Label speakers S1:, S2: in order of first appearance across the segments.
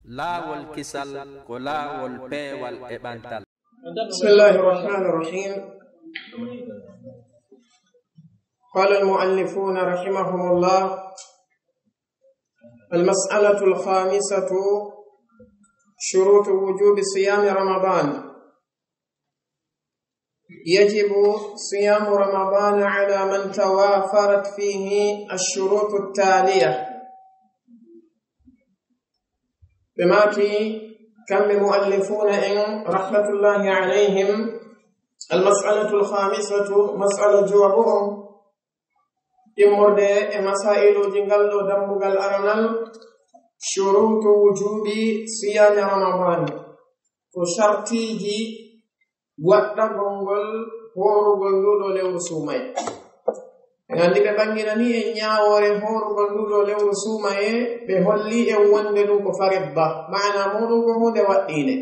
S1: laawol kisal ko laawol peewal e ɓantal.
S2: Bismillahi rahmani rahim. قال المؤلفون رحمهم الله: المسألة الخامسة شروط وجوب صيام رمضان. يجب صيام رمضان على من توافرت فيه الشروط التالية. بماكي كم مؤلفون إن رحمة الله عليهم المسألة الخامسة مسألة جوابهم إمرد مسائل جنجل دمبغل أرنال شروط وجوب صيام رمضان وشرطيجي وقتا غنغل هورغل لولو لewru suumay ngandi be bangirani e nyaawore horugol dudo lewru suumaye be holli e wonde dum ko faridda maana modum ko hunde waddine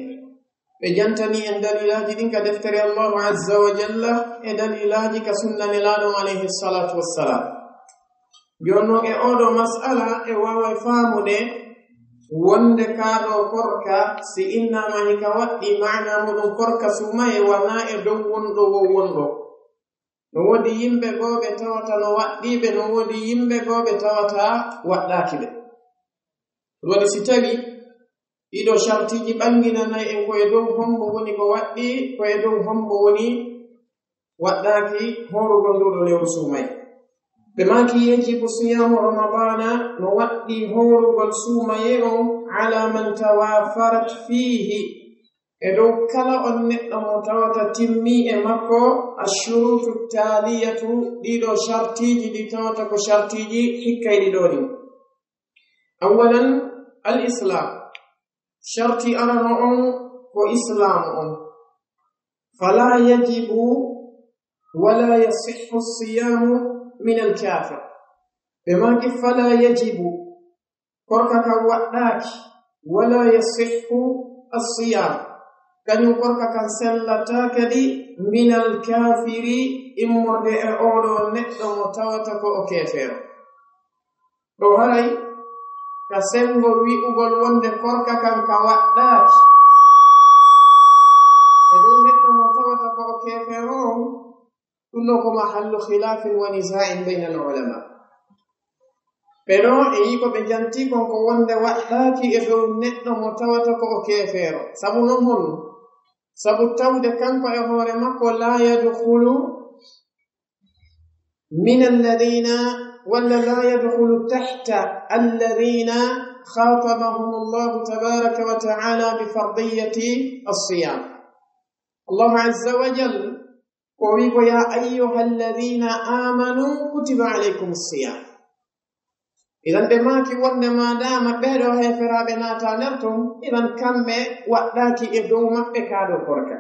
S2: be jantani en dalilaji din ka deftere Allah azza wa jalla e dalilaji ka sunnani lado alayhi salatu wassalam jonno e odo mas'ala e wawa faamude wonde kaado korka si inna ma hika waddi maana modum korka suumaye wana e dow wondo no wodi yimbe goobe tawata no waddibe no wodi yimbe goobe tawata waddakibe wodi si tawi ido shartiji bangina nay en ko e dow hombo woni ko waddi ko e dow hombo woni waddaki horugol do lewru sumay be maki yajibu siyamu ramadana no waddi horugol sumaye on ala man tawafarat fihi edo kala on neddo mo tawata timmi e makko ashurutu taliyatu dido shartiji di tawata ko shartiji hikkaydi doni awalan al-islam sharti arano on ko islam on fala yajibu wala yasihhu as-siyamu min al-kafir bima fala yajibu korka ka waddaki wala yasihhu as-siyam kani korka kan sellata kadi minal kafiri immorde e odo neddo mo tawata ko o kefero do haray ka sengo wi'ugol wonde korka kan ka waddaki e do neddo mo tawata ko o kefero kullu ko mahallu khilafin wa niza'in bayna al ulama pero e yiko be janti kon ko wonde waddaki e do neddo mo tawata ko o kefero sabu non mon sabu tawde kanko e hoore makko la yadkhulu min alladhina wala la yadkhulu tahta alladhina khatabahum Allah tabaraka wa ta'ala bi fardiyati as-siyam Allah azza wa jalla ko ya ayyuha alladhina amanu kutiba alaykum as-siyam idan de maki wonde madama beedo heferabe nata nertum idan kambe waddaki e dow mabbe kaado korka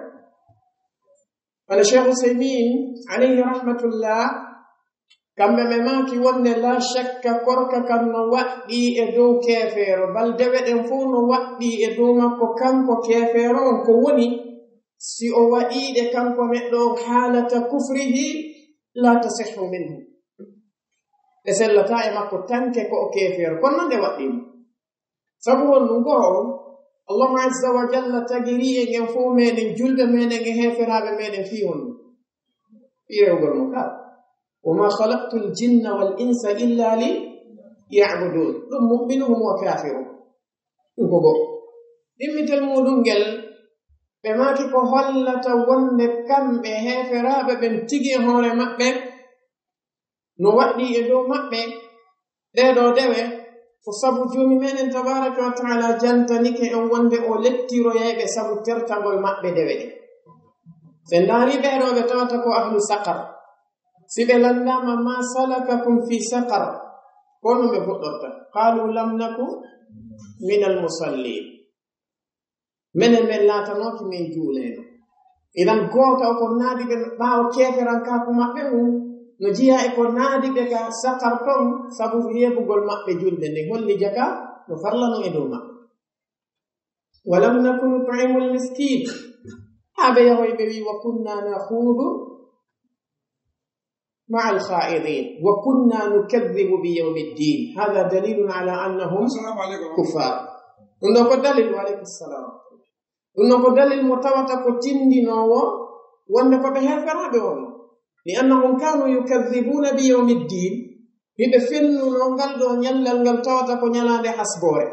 S2: wala Sheikh Usaymin alayhi rahmatullah kambe me maki wonde la shakka korka kan no waddi e dow kefero bal dewe den fu no waddi e dow makko kanko kefero on ko woni si o wadi de kanko meddo halata kufrihi la tasihhu minhu esellata e makko tanke ko o kefero kon non de waddimo sabu won go Allah azza wa jalla tagiri e ngem fu meden julbe meden e heferabe meden fi won fiewgol mo ka wama khalaqtul jinna wal insa illa li ya'budun dum mu'minuhum wa kafirun go dimmitel mudum gel be maki ko hollata wonde kambe heferabe ben tigi hoore mabbe no waddi e dow mabbe dedo dewe fo sabu joomi menen tabaraka wa taala jantanike en wonde o lettiro yebe sabu tertagol mabbe dewe sen dari beerobe tawata ko ahlu saqar sibe landama ma salakakum fi saqar kono be fodorta qalu lam naku min al musallin menen men latanoki min juuleno idan gota ko naadi be baawo keferan ka ko mabbe no jiya e ko naadi be ka sakar ton sabu yebugol mabbe julde ne holli jaka no farlano e dow mabbe walam nakun ta'imul miskin habe yahoy be wi wa kunna nakhudu مع الخائضين وكنا نكذب بيوم الدين هذا دليل على أنهم كفار ɗum ɗo ko dalil waleykum salam ɗum ɗo ko dalil mo tawata ko tindinowo wonde ko ɓe herferaɓe wonno li annahum kanu yukadhibuna bi yawmi ddin hiɓe fennuno ngal ɗo ñallal ngal tawata ko ñalande hasbore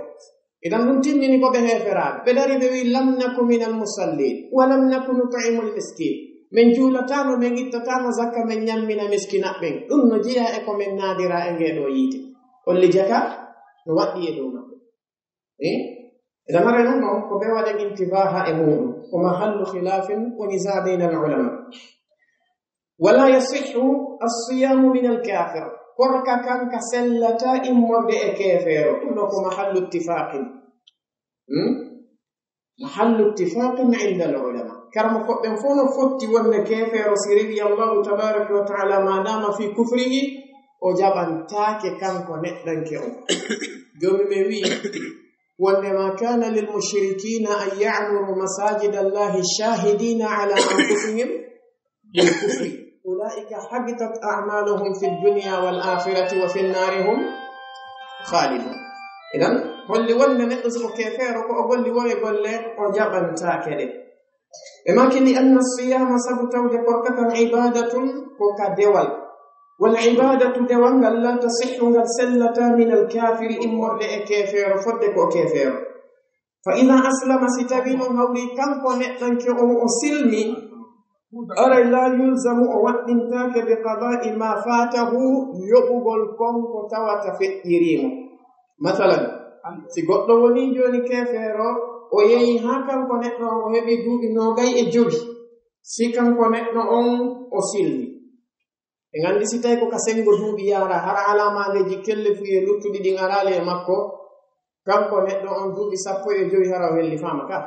S2: idan ɗum tindini ko ɓe heferaɓe ɓe dari ɓe wi lam naku min al musallin wa lam naku nut'imu l miskin min juulatano min ittatano zakka min ñammina miskinaɓɓen ɗum no jeeya e ko min naadira e ngeɗo yiite holli jaka no waɗɗi e dow maɓɓe idan hare noon noon ko ɓe waɗen intibaha e muɗum ko mahallu khilafin wa nisa bayna al ulama wala yasihu alsiyamu min alkafir korka kanka sellata immorde e kefeero ɗum ɗo ko mahallu ittifaqin mahallu ittifaqin inda al ulama karmo koɓɓen fof no fotti wonde kefeero si rewi allahu tabaraka wa taala madama fi kufrihi o jaɓantake kanko neɗɗanke o jomi ɓe wi وإنما كان للمشركين أن يعمروا مساجد الله شاهدين على أنفسهم بالكفر أولئك حبطت أعمالهم في الدنيا والآخرة وفي النار هم خالدون إذن قل لي ولن نقصر كيفير وقل لي ويقول لي وجبا تاكد لكن لأن الصيام سبتو لقرقة عبادة وكدول والعبادة دوان لا تصح سلة من الكافر إمر كافر فدك وكافر فإذا أسلم ستبين هولي كم كنتنك أو سلمي أرى لا يلزم وقت تاك بقضاء ما فاته يبغل كم كتوات في التريم مثلا سيقول وني جوني كافر ويهي هاكم كنتنا وهبي دوبي نوغي إجوبي سيكم كنتنا أو سلمي e ngandi si tawi ko ka sengo duuɓi yara hara alamadeji kelle fuye luttuɗi ɗin arale e makko kanko neɗɗo on duuɓi 15 hara o helli fama ka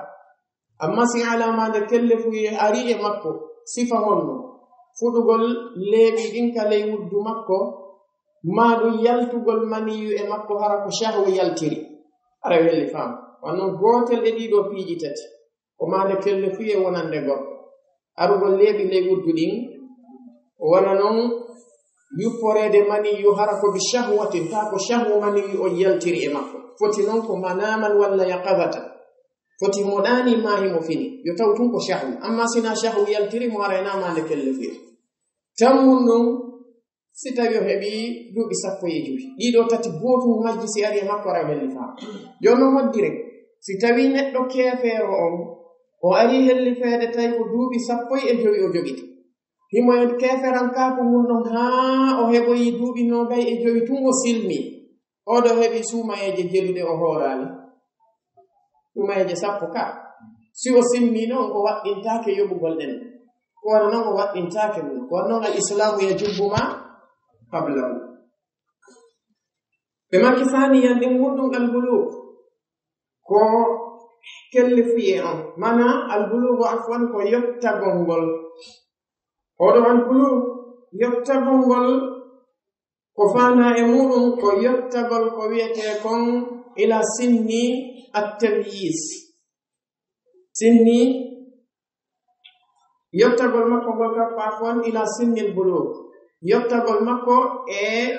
S2: amma si alamade kelle fuye ari e makko sifa honno fuɗugol leeɓi ɗin ka ley wuddu makko maɗum yaltugol maniyu e makko hara ko shahwu yaltiri hara o helli fama wannon gotel e ɗiɗo piiji tati ko made kelle fuye wonande goɗɗo arugol leeɓi ley wuddu ɗin wona noon yupporede maniyu hara ko bi shahwatin ta ko shahwu maniyu o yaltiri e makko foti noon ko manaman walla yaqadata foti moɗani mahi mo fini yo taw tun ko shahwu amma sina shahwu yaltiri mo haranamande kelle fiye tammum noon si tawi o heɓi duuɓi 15 ɗiɗo tati gootum majji si ari e makko ara helli faa jonno moddire si tawi neɗɗo keefeero on o ari helli feede tawi ko duuɓi 15 o jogiti himo en keferan kaako mum ɗon haa o heɓoyi duuɓi 25 tun o silmi oɗo heɓi suumayeje jeluɗe o hoorani suumayeje 10 ka si o silmi noon o waɗɗintake yoɓugol ɗen ko wona noon o waɗɗintake mum ko wona noon al islamu yajubbu ma qablahu ɓe makki faniyan ɗin wurɗum albulug ko kelle fiye on mana albulugu afwan ko yottagol ngol oɗo albulug yottagol ngol ko fana e muɗum ko yottagol ko wiyete kon ila sinni at-tamyiz sinni yottagol makko ngol kappa afwan ila sinni albulug yottagol makko e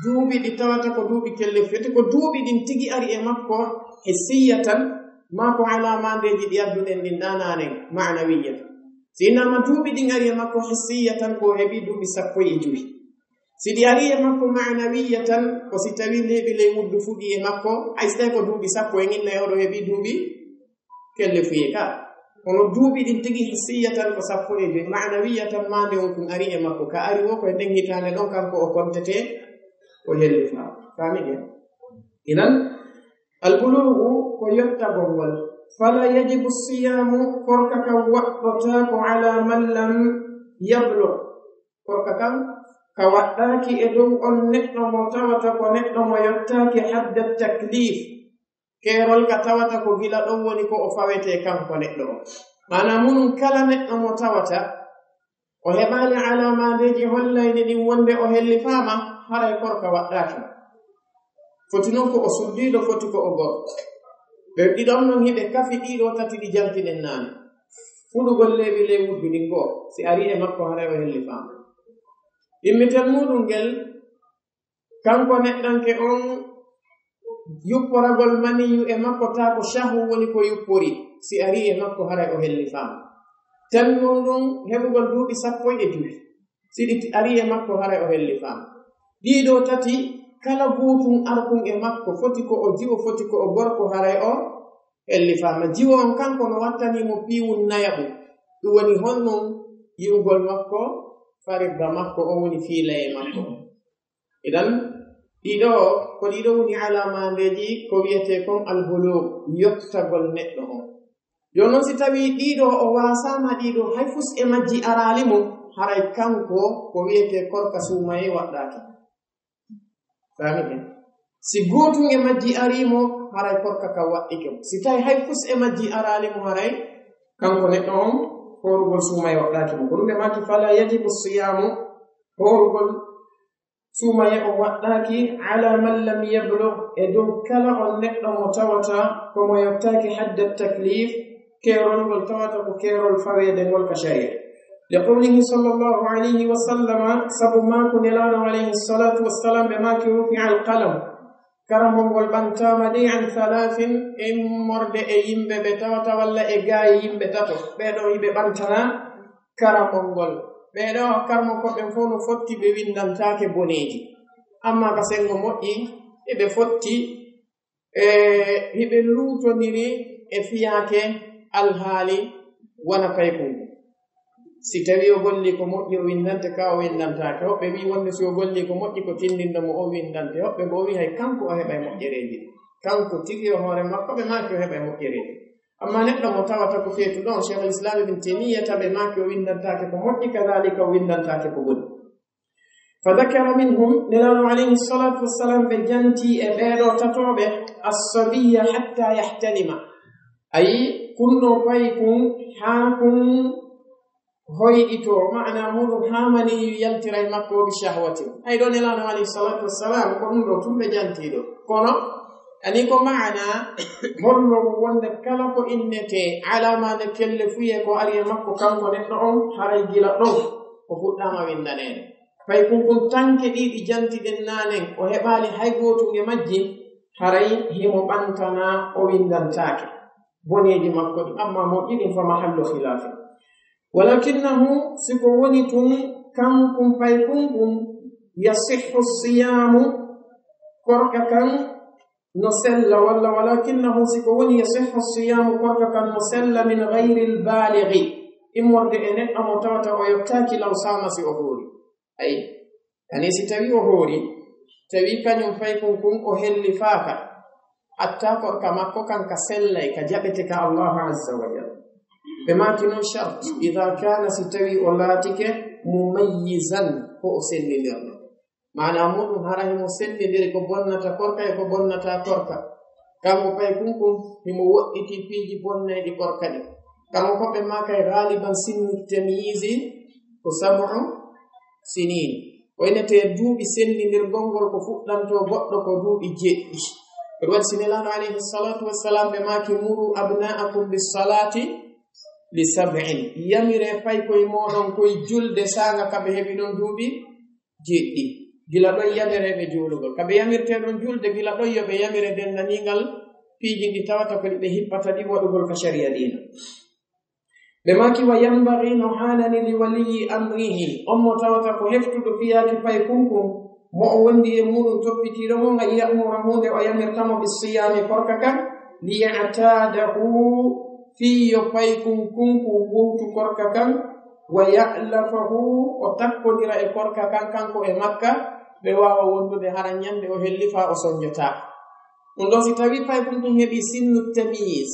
S2: duuɓi ɗi tawata ko duuɓi kelle fete ko duuɓi ɗin tigi ari e makko hissiyatan ma ko alamandeji ɗi adduɗen ɗin ɗananen manawiyatan sinama duuɓi ɗin ari e makko hissiyatan ko heɓi duuɓi 15 si ɗi ari e makko manawiyatan ko si tawi leeɓi ley wuddu fuɗi e makko hay so tawi ko duuɓi 10 e inna oɗo heɓi duuɓi kelle fuye ka kono duuɓi ɗin tigi hissiyatan ko 15 manawiyatan mande on kun ari e makko ka ari wo koye nden hitande ɗon kanko o kontete o helli faa famide idan albulugu ko yottagol ngol fala yajibu siyamu korka kan waɗɗotako ala man lam yablug korka kan ka waɗɗaki e dow on neɗɗo mo tawata ko neɗɗo mo yottaki hadda taklif keerol ka tawata ko gila ɗon woni ko o fawete kanko neɗɗo o mana munum kala neɗɗo mo tawata o heɓali alamadeji hollayni ɗin wonde o helli faama haray korka waɗɗaki foti noon ko o suddiɗo foti ko o goɗɗo ɓe ɗiɗon noon hiɓe kafi ɗiɗo tati ɗi jaltiɗen naane fuɗugol leeɓi ley wuddu ɗin goo si ari e makko haray o helli faama immitel muɗum ngel kanko neɗɗanke on yupporagol maniyu e makko taa ko shahu woni ko yuppori si ari e makko haray o helli faama tanno ɗon heɓugol duuɓi 15 siɗi ari e makko haray o helli faama ɗiɗo tati kala gootum arkun e makko foti ko o jiwo foti ko o gorko haray o helli faama jiwo on kanko no wattanimo piiwun nayaɓu ɗum woni honnon yiwgol makko faridda makko o woni fiila e makko idan ɗiɗo ko ɗiɗo woni alamandeji ko wiyete kon albulug yottagol neɗɗo on yo noon si tawi ɗiɗo o wasama ɗiɗo hay fus e majji arali mum haray kanko ko wiyete korka sumaye waɗɗaki famiɗen si gotum e majji arimo haray korka ka waɗɗike si tawi hay fus e majji arali mo haray kanko neɗɗo on horugol sumaye waɗɗaki mo ko ɗum ɓe maki fala yajibu siyamu horugol sumaye o waɗɗaki ala man lam yablugh e dow kala on neɗɗo mo tawata komo yottaki hadda taklif kerol ngol tawata ko kerol fawede ngol ka sharia li qawlihi sallallahu alayhi wa sallama sabu mako nelaɗo alayhi salatu wassalam ɓe maki rufi al qalam karamol ngol ɓantama de an 3 immorde e yimɓe ɓe tawata walla e gaye yimɓe tato ɓeɗo yiɓe ɓantana karamol ngol ɓeɗo karmo koɓɓen fof no fotti ɓe windantake boneji amma ka sengo moƴƴi eɓe fotti hiɓe luutodiri e fiyake alhaali wona paykungu si tawi o golli ko moƴƴi o windante ka o windantake hoɓɓe wi wonde si o golli ko moƴƴi ko tindinnomo o windante hoɓɓe bo wi hay kanko o heɓa e moƴƴereji kanko tigi o hoore makko ɓe maki o heɓa e moƴƴereji amma neɗɗo mo tawata ko feetu ɗon cheikh l'islam ibn taymiyya taɓe maki o windantake ko moƴƴi kadalika o windantake ko boni fa dakara minhum nelaɗo alayhi salatu wassalam ɓe janti e ɓeeɗo tatoɓe assabiya hatta yahtalima ayi kunno payi kun haa kun hoyɗito maana muɗum haa mani yaltira e makko bi shahwati ay ɗo nelaɗo alayhi salatu wassalam ko ɗum ɗo tumɓe jantiɗo kono ani ko maana hollo wonde kala ko innete alamade kelle fuye ko ari e makko kanko neɗɗo on haray gila ɗon ko fuɗɗama windanede fay kun tanke ɗiɗi jantiɗen nanen o heɓali hay gotum e majji haray himo ɓantana o windantake boneji makko ɗi amma mo ɗiɗin fa mahallo khilafi walakinahu siko woni tun kankum fay kunkum yasihhu siyamu korka kan no sella walla walakinahu siko woni yasihhu siyamu korka kan no sella min gayri lbalighi immorde e neɗɗo mo tawata o yottaki law sama si o hoori ayi ani si tawi o hoori tawi kañum fay kunkum o helli faaka hatta korka makko kanka sellay ka jaɓete ka allahu azza wa jalla ɓe maki noon shart ida kana si tawi o laatike mumayyizan ko o sellidirno mana muɗum hara himo sellidiri ko bonnata korka e ko bonnata korka kanko fay kunkum himo woɗɗiti piiji bonnayɗi korka ɗi kanko koɓe makay galiban sinnu tamyisi ko 7 sinin ko inete duuɓi sellidirgol ngol ko fuɗɗanto goɗɗo ko duuɓi 7 ɓe waɗi sinelaɗo alayhi salatu wassalam ɓe maki muru abna'akum bisalati li 7 yamire pay koye moɗon koye julde sanga kaɓe heɓi ɗon duuɓi 7 gila ɗon yamireɓe juulugol kaɓe yamirte ɗon julde gila ɗon yoɓe yamire dendanigal piiji ɗi tawata ko ɗiɓe hippata ɗi waɗugol ka sharia dina ɓe maki wa yambagi no hanani li waliyi amrihi on mo tawata ko heftuɗo fiyaki pay kunkum mo o wondi e muɗum toppitiɗo mo ga yamura hunde o yamirtamo bisiyami korka kan liyatadahu fiyo pay kunkunku wowtu korka kan wa ya'lafahu o takkodira e korka kan kanko e makka ɓe wawa wondude hara ñande o hellifa o soñjota ɗum ɗo si tawi pay kunkum heɓi sinnu tamis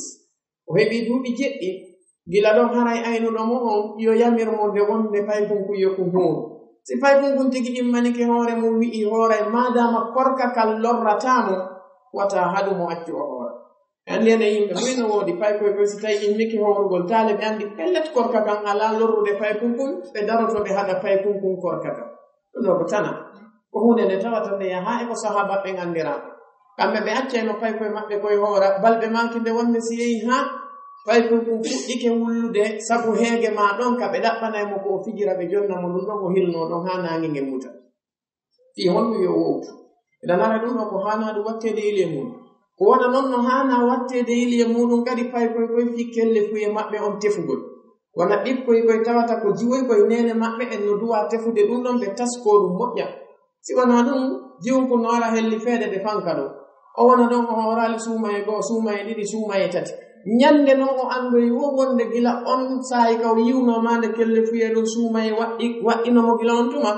S2: o heɓi duuɓi 7 gila ɗon haray aynuɗomo on yo yamirmo nde wonde pay kunkum yoku huuru si pay kunkum tigi immanike hoore mum wi'i hoore madama korka kal lorratamo wata haɗumo accu o hoore andi ene yimɓe muyno woodi pay koye koye si tawi immiki hoorugol taale ɓe andi pellet korka kan ala lorrude pay kunkum ɓe daroto ɓe haɗa pay kunkum korka kan ɗum ɗo ko tana ko hunde nde tawata nde yaha e ko sahabaɓe ngandiraɓe kamɓe ɓe accayno pay koye maɓɓe koye hoora balɓe maki nde wonde si yehi ha pay kunkum fuɗɗike wullude sabu heege ma ɗon ka ɓe ɗaɓɓanaymo ko o fijira ɓe jonna mo ɗum ɗon o hilno ɗon ha nangi nge muta fi honɗum yo wowtu eɗan ara ɗum ɗo ko hana ɗum wattede ile mum wona noon no hana wattede yili e muɗum kadi pay koye fi kelle fuye maɓɓe on tefugol wona ɓikkoy koye tawata ko jiwoy koye nene maɓɓe en no duwa tefude ɗum ɗon ɓe tasko ɗum moƴƴa si wona ɗum jiwko no ara helli feede ɓe fanka ɗo o wona ɗon o horali suumaye goo suumaye ɗiɗi suumaye tati ñande noon o andoyi wo wonde gila on saayi kaw yiwnoma nde kelle fuye ɗum suumaye waɗɗinomo gila on tuma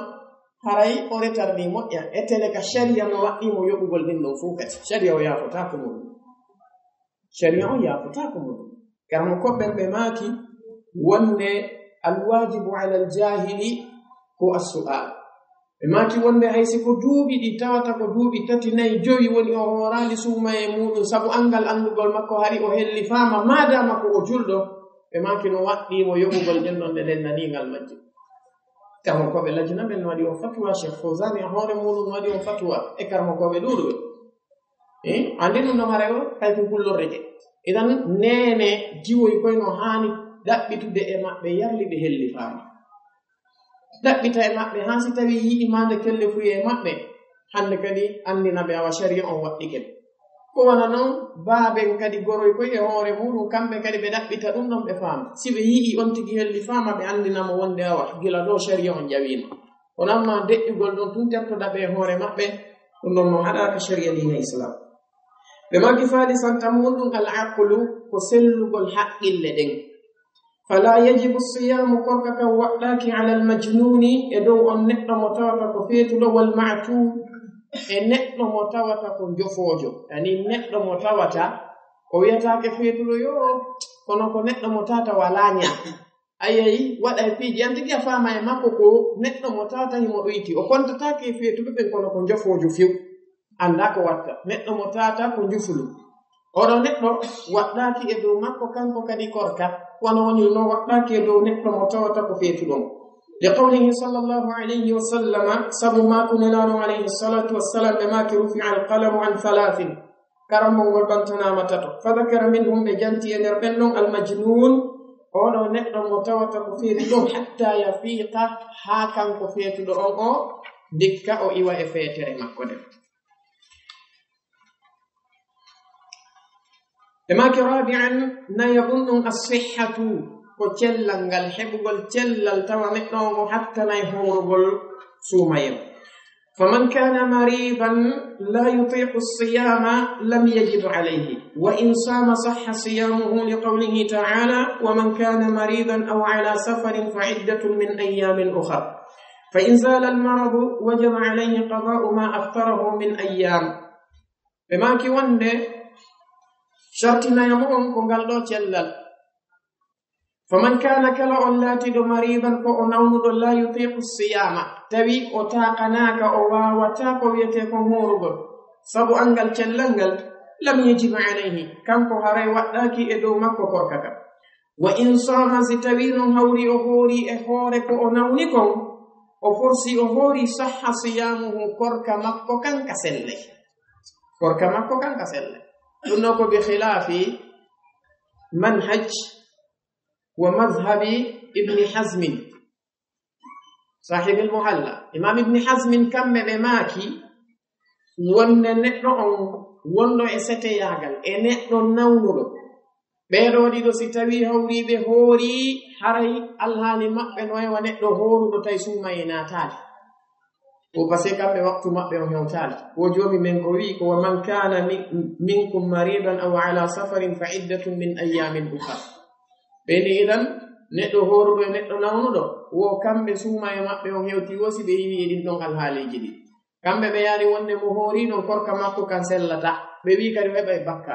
S2: haray o retarni moƴƴa ettene ka sharia no waɗɗimo yoɓugol ɗin ɗon fuu kadi sharia o yaafotako muɗum sharia o yaafotako muɗum karmo koɓɓen ɓe maaki wonde alwajibu ala aljahili ko assu'al ɓe maaki wonde haysi ko duuɓi ɗi tawata ko duuɓi 3 4 5 woni o horali suumaye muɗum sabu angal andugol makko hari o helli faama madama ko o julɗo ɓe maaki no waɗɗimo yoɓugol ɗin ɗon ɗe nanigal majji karmo koɓe lajina ɓen no waɗi o fatwa cheikh fawzani a hoore muɗum no waɗi o fatwa e karmo koɓe ɗuɗuɓe andi ɗum ɗo hare o kayko kullorreke idan nene jiwoy koye no haani ɗaɓɓitude e maɓɓe yarli ɓe helli faama ɗaɓɓita e maɓɓe haa si tawi yiɗi mande kelle fuye e maɓɓe hande kadi andina ɓe awa sharia on waɗɗike ko wona noon baaben kadi goroy koye e hoore muɗum kamɓe kadi ɓe ɗaɓɓita ɗum ɗon ɓe faama si ɓe yiɗi on tigi helli faama ɓe andinamo wonde awa gila ɗo sharia on jawima onamma deƴƴugol ɗon tun tertoɗa ɓe e hoore maɓɓe ɗum ɗon no haɗaka sharia dina islam ɓe maggi faali santam wonɗum al aqlu ko sellugol haqqille ɗen fala yajibu siyamu korka kan waɗɗaki ala almajnuni e dow on neɗɗo mo tawata ko feetuɗo wal ma'tu e neɗɗo mo tawata ko jofoojo yani neɗɗo mo tawata o wiyatake feetuɗo yo kono ko neɗɗo mo tawata wala ña ayayi waɗa e piiji antigi a faama e makko ko neɗɗo mo tawata himo ɗoyti o kontatake feetuɗo ɓen kono ko jofoojo few anda ko watta neɗɗo mo tawata ko jufulu oɗo neɗɗo waɗɗaki e dow makko kanko kadi korka wono woni no waɗɗaki e dow neɗɗo mo tawata ko feetuɗon li qawlihi sallallahu alayhi wa sallama sabu maako nelaɗo alayhi salatu wassalam ɓe maaki rufi'a alqalamu an 3 karamol ngol ɓantanama tato fadakara minhum ɓe janti e nder ɓen ɗon almajnun oɗo neɗɗo mo tawata ko feetuɗon hatta yafiqa haa kanko feetuɗo on o dikka o iwa e feetere makko nden ɓe rabi'an nayabun as-sihhatu ko cellal ngal heɓugol cellal tawa neɗɗo o hattanay horugol suumayel faman kana maridan la yutiqu as-siyama lam yajib alayhi wa in sama sahha siyamuhu li qawlihi ta'ala wa man kana maridan aw ala safarin fa iddatun min ayyamin ukhra fa in zala al-maradu wajaba alayhi qada'u ma aftarahu min ayyam ɓe maki wonde shartinayamo on ko ngal ɗo cellal faman kana kala on laatiɗo mariban ko o nawnuɗo la yutiqu siyama tawi o taqanaka o wawata ko wiyete ko horugol sabu angal cellal ngal lam yajiba alayhi kanko haray waɗɗaki e dow makko korkaka wa in sama si tawi non hawri o hoori e hoore ko o nawni kon o forsi o hoori sahha siyamuhu korka makko kanka selle ɗum ɗo ko bi khilafi manhaj wa madhhabi ibni hazmin sahib al-muhalla imam ibni hazmin kamɓe ɓe maaki wonde neɗɗo on wonɗo e seteyagal e neɗɗo nawnuɗo ɓeeɗo ɗiɗo si tawi hawriɓe hoori haray alhaali maɓɓe no ewa neɗɗo hooruɗo tawi suumaye naataali o parce que kamɓe waktu maɓɓe o hewtaali wo joomi men ko wii ko wa man kana minkum maridan aw ala safarin fa iddatun min ayyamin ukhra ɓeni idan neɗɗo hooruɗo e neɗɗo nawnuɗo wo kamɓe suumaye maɓɓe o hewti wosi ɓe yiwi e ɗin ɗon alhaaliji ɗi kamɓe ɓe yaari wonde mo hooriɗon korka makko kan sellata ɓe wi kadi o heɓa e bakka